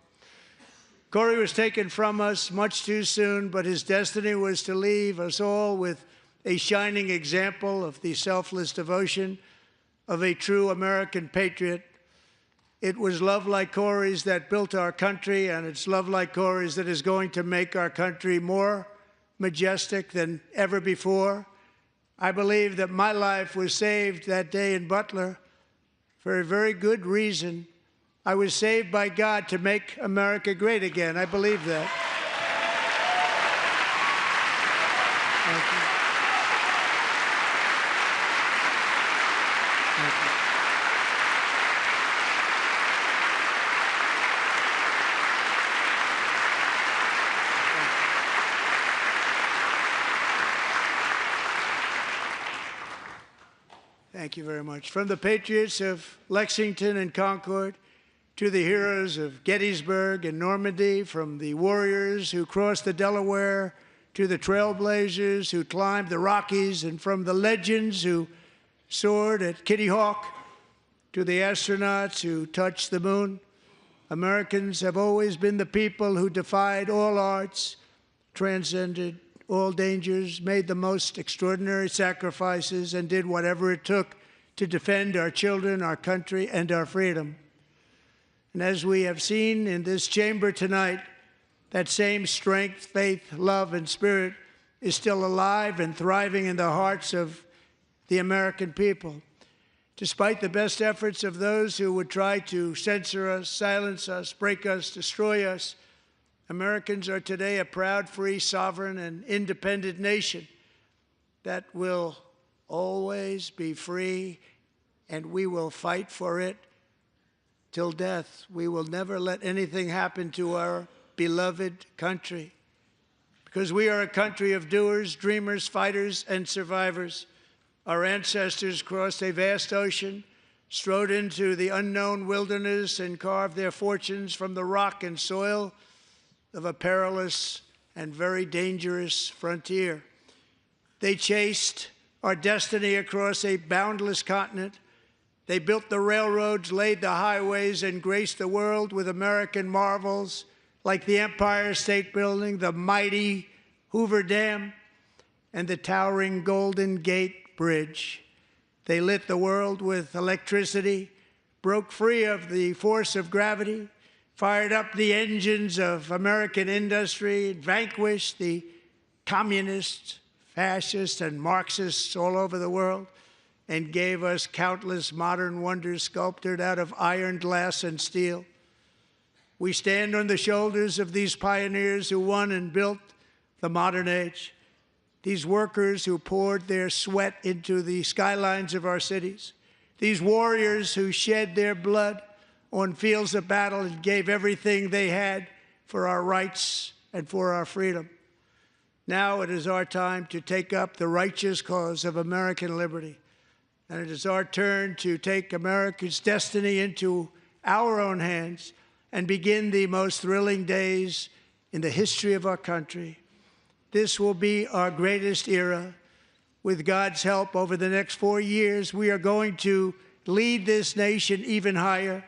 Corey was taken from us much too soon, but his destiny was to leave us all with a shining example of the selfless devotion of a true American patriot. It was love like Corey's that built our country, and it's love like Corey's that is going to make our country more majestic than ever before. I believe that my life was saved that day in Butler for a very good reason. I was saved by God to make America great again. I believe that. Thank you. Thank you. Thank Thank you very much. From the patriots of Lexington and Concord to the heroes of Gettysburg and Normandy, from the warriors who crossed the Delaware to the trailblazers who climbed the Rockies, and from the legends who soared at Kitty Hawk to the astronauts who touched the moon, Americans have always been the people who defied all odds, transcended all dangers, made the most extraordinary sacrifices, and did whatever it took to defend our children, our country, and our freedom. And as we have seen in this chamber tonight, that same strength, faith, love, and spirit is still alive and thriving in the hearts of the American people. Despite the best efforts of those who would try to censor us, silence us, break us, destroy us, Americans are today a proud, free, sovereign, and independent nation that will always be free, and we will fight for it till death. We will never let anything happen to our beloved country, because we are a country of doers, dreamers, fighters, and survivors. Our ancestors crossed a vast ocean, strode into the unknown wilderness, and carved their fortunes from the rock and soil of a perilous and very dangerous frontier. They chased our destiny across a boundless continent. They built the railroads, laid the highways, and graced the world with American marvels like the Empire State Building, the mighty Hoover Dam, and the towering Golden Gate Bridge. They lit the world with electricity, broke free of the force of gravity, fired up the engines of American industry, vanquished the communists, fascists, and Marxists all over the world, and gave us countless modern wonders sculptured out of iron, glass, and steel. We stand on the shoulders of these pioneers who won and built the modern age, these workers who poured their sweat into the skylines of our cities, these warriors who shed their blood on fields of battle and gave everything they had for our rights and for our freedom. Now it is our time to take up the righteous cause of American liberty. And it is our turn to take America's destiny into our own hands and begin the most thrilling days in the history of our country. This will be our greatest era. With God's help, over the next 4 years, we are going to lead this nation even higher,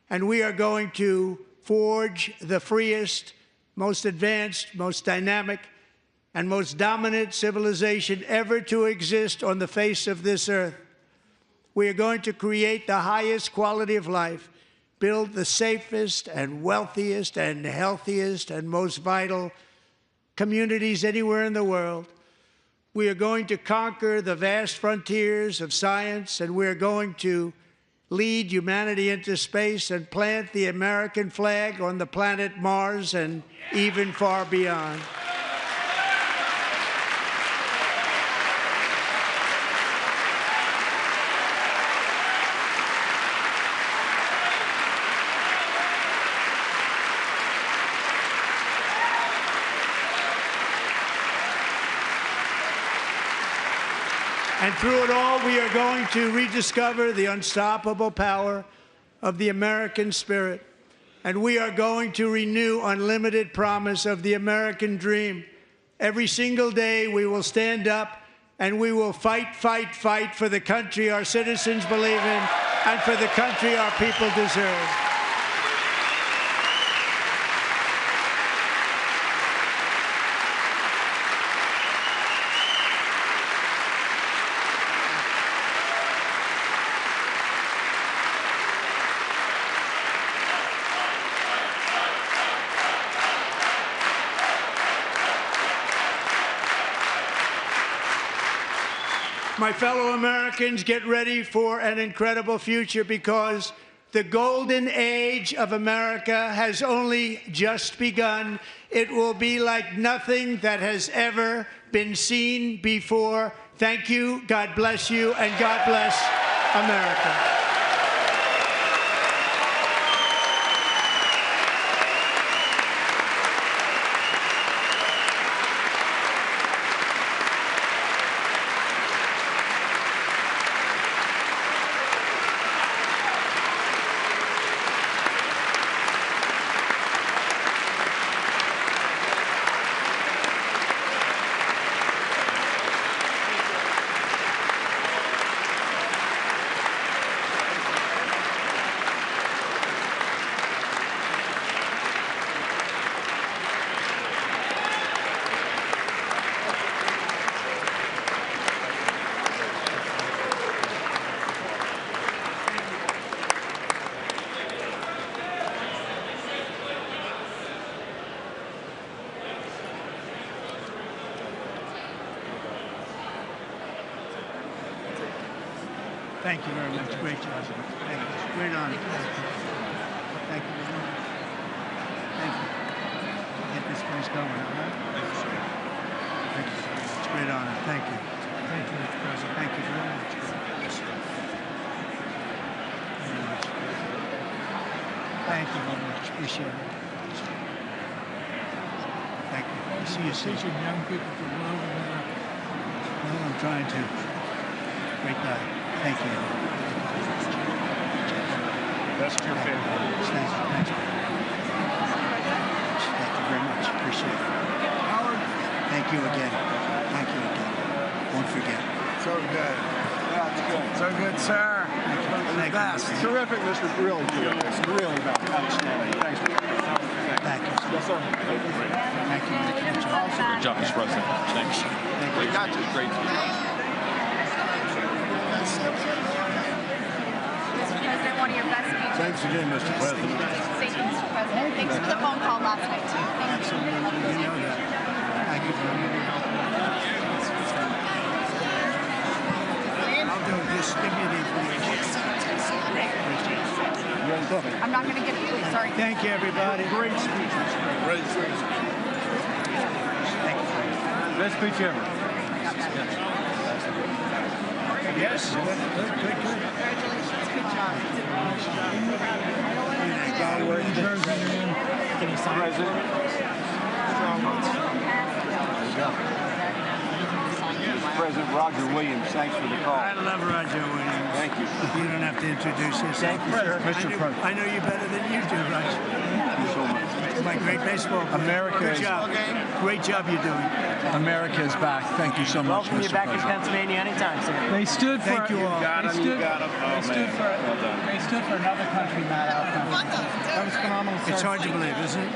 and we are going to forge the freest, most advanced, most dynamic, and most dominant civilization ever to exist on the face of this earth. We are going to create the highest quality of life, build the safest and wealthiest and healthiest and most vital communities anywhere in the world. We are going to conquer the vast frontiers of science, and we are going to lead humanity into space and plant the American flag on the planet Mars and even far beyond. And through it all, we are going to rediscover the unstoppable power of the American spirit. And we are going to renew unlimited promise of the American dream. Every single day, we will stand up and we will fight, fight, fight for the country our citizens believe in and for the country our people deserve. My fellow Americans, get ready for an incredible future, because the golden age of America has only just begun. It will be like nothing that has ever been seen before. Thank you, God bless you, and God bless America. Thank you very much. Great job. Thank you. Great honor. Thank you very much. Thank you. Get this place going, all right? Thank you, sir. Thank you very much. Great honor. Thank you. Thank you, Mr. President. Thank you very much. Yes, sir. Very much. Thank you very much. Appreciate it. Thank you. I see you soon. Teaching young people to love America. Well, I'm trying to. Great guy. Thank you. That's your favorite. Thank you. Thank you. Thank you very much. Appreciate it. Howard. Thank you again. Thank you again. Won't forget. So good. Yeah, it's good. So good, sir. Thank you. Terrific, Mr. Really terrific. Really outstanding. Thanks. Thank you. Yes, sir. Thank you. Good job, Mr. President. Thanks. Great job. Great. Mr. President, one of your best speeches. Thanks again, Mr. President. Thank you, Mr. President. Thanks for the phone call last night, too. Thank you. Absolutely. You know that. Thank you very much. I'll do it. Just give me the information. I'm not going to give it to you. Sorry. Thank you, everybody. Great speech. Great speech. Thank you. Best speech ever. Yes. Good. Congratulations. Good job. God work. Can you sign President? President Roger Williams, thanks for the call. I love Roger Williams. Thank you. You don't have to introduce yourself. Thank you, sir. Mr. President. I know you better than you do, Roger. Thank you so much. My great baseball player. America Good is- job. Great job you're doing. America is back. Thank you so much, Welcome you Mr. back in President. Pennsylvania anytime, sir. They stood for. Thank you all. They stood for another country, not our country. That was phenomenal. It's sir. hard to believe, isn't it?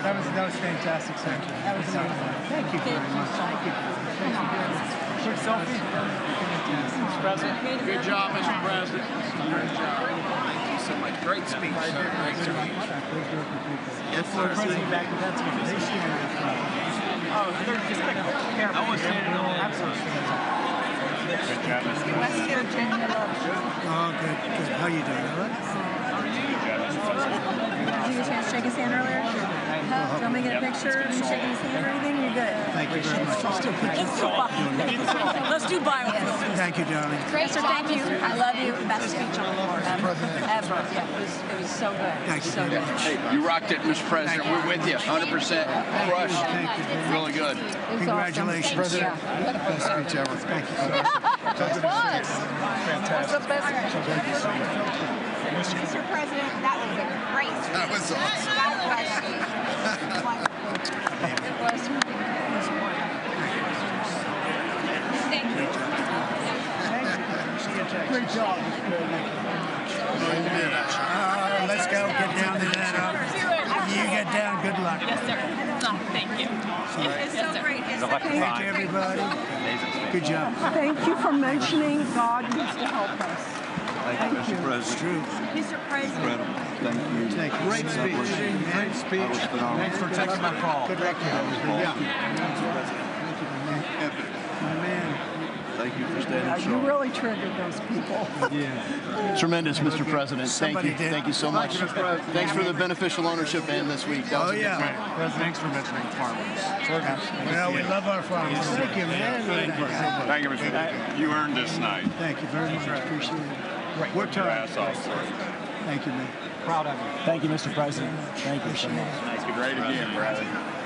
That was fantastic, sir. That was amazing. Thank you very much. Thank you. Quick selfie. Mr. President. Good job, Mr. President. Great job. Thank you so much. Great speech, sir. Great speech. Yes, sir. President back in Pennsylvania. Oh, they're just like careful. I was standing on that. Oh, good. How you doing? All right? Did you get a chance to shake his hand earlier? Do you want me to get a picture and shaking his hand or anything? You're good. Thank you very much. Let's do biofilm. Thank you, darling. Great, sir. Thank you. I love you. Best speech on the board ever. Yeah, it was so good. Thank you. So good. Hey, you rocked it, Mr. President. We're with you. 100%. Crushed. Thank you. Really good. Congratulations. President. Best speech ever. Thank you. Fantastic. Mr. President, that was a great speech. That was awesome. God bless you. It was. Thank you. Great job. Let's go. Get down to that. You get down. Good luck. Yes, sir. Thank you. It's so great. Thank you, everybody. Good job. Thank you for mentioning God needs to help us. Thank you, Mr. President. True. Mr. President. Incredible. Thank you. Thank you. Great speech. Great speech. Thanks for taking my call. Good luck. Yeah. My man. Thank you for standing You really triggered those people. Tremendous, Mr. President. Thank Somebody you. did. Thank you so much. Thanks for the beneficial ownership and this week. That was a good yeah. one. Thanks for mentioning farmers. Well, we love our farmers. Thank you, man. Thank you, Mr. President. You earned this night. Thank you very much. Appreciate it. Work hard. Thank you, man. Proud of you. Thank you, Mr. President. Thank you so much. Nice to be great again, brother.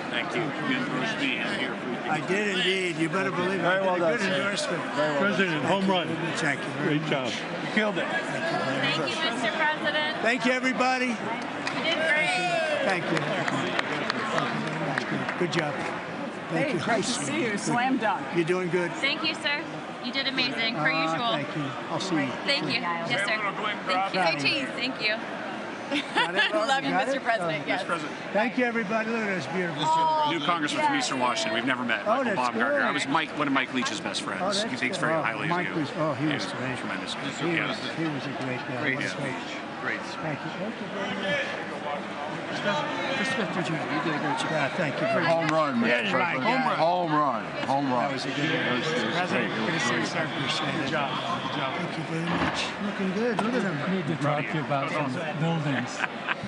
Thank you. You endorsed me. I'm here for you. I did indeed. You better believe it. Very well I done, did a good sir. endorsement. President, home run. Thank you very much. job. You killed it. Thank you, Mr. President. Thank you, everybody. You did great. Thank you. Good job. Thank you. Great to see you. Slam dunk. You're doing good. Thank you, sir. You did amazing, per usual. Thank you. I'll see you. Thank you. Yes, sir. Thank you. Go cheese. Thank you. Love you, Mr. President. Yes. Thank you, everybody. Look at this beautiful. New congressman from Eastern Washington. We've never met. Oh, Michael that's Baumgartner. good. I was one of Mike Leach's best friends. Oh, that's He thinks good. very highly Mike of you. was, he was great. Tremendous. He was a great guy. Great What a speech. Great speech. Thank you. Thank you very much. Mr. Jr., you did a great job. Yeah, thank you very much. Home run, Mr. President. Home run. Home run. That was a good one. President, good to see you, sir. Good job. Good job. Thank you very much. Looking good. Look at him. I need to talk to you about some buildings,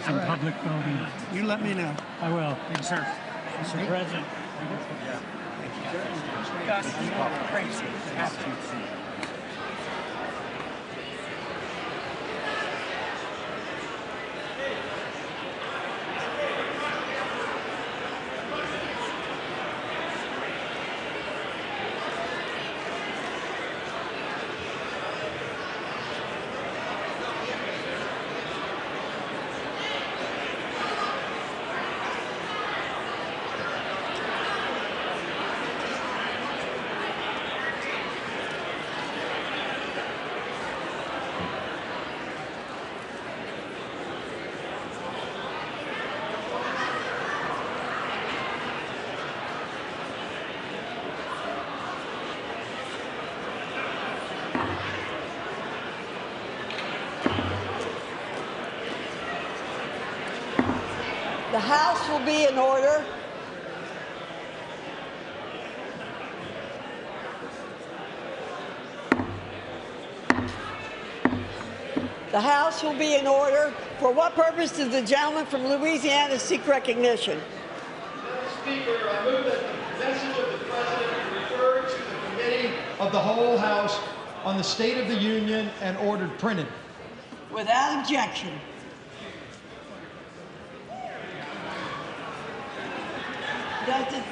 some public buildings. You let me know. I will. Thank you, sir. Mr. President. Gus, crazy. The House will be in order. The House will be in order. For what purpose does the gentleman from Louisiana seek recognition? Speaker, I move that the message of the President be referred to the Committee of the Whole House on the State of the Union and ordered printed. Without objection. Does it?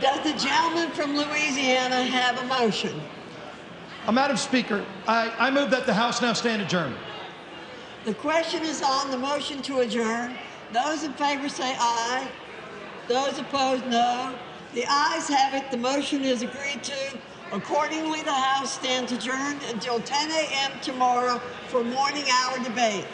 Does the gentleman from Louisiana have a motion? Madam Speaker, I move that the House now stand adjourned. The question is on the motion to adjourn. Those in favor say aye. Those opposed, no. The ayes have it. The motion is agreed to. Accordingly, the House stands adjourned until 10 a.m. tomorrow for morning hour debate.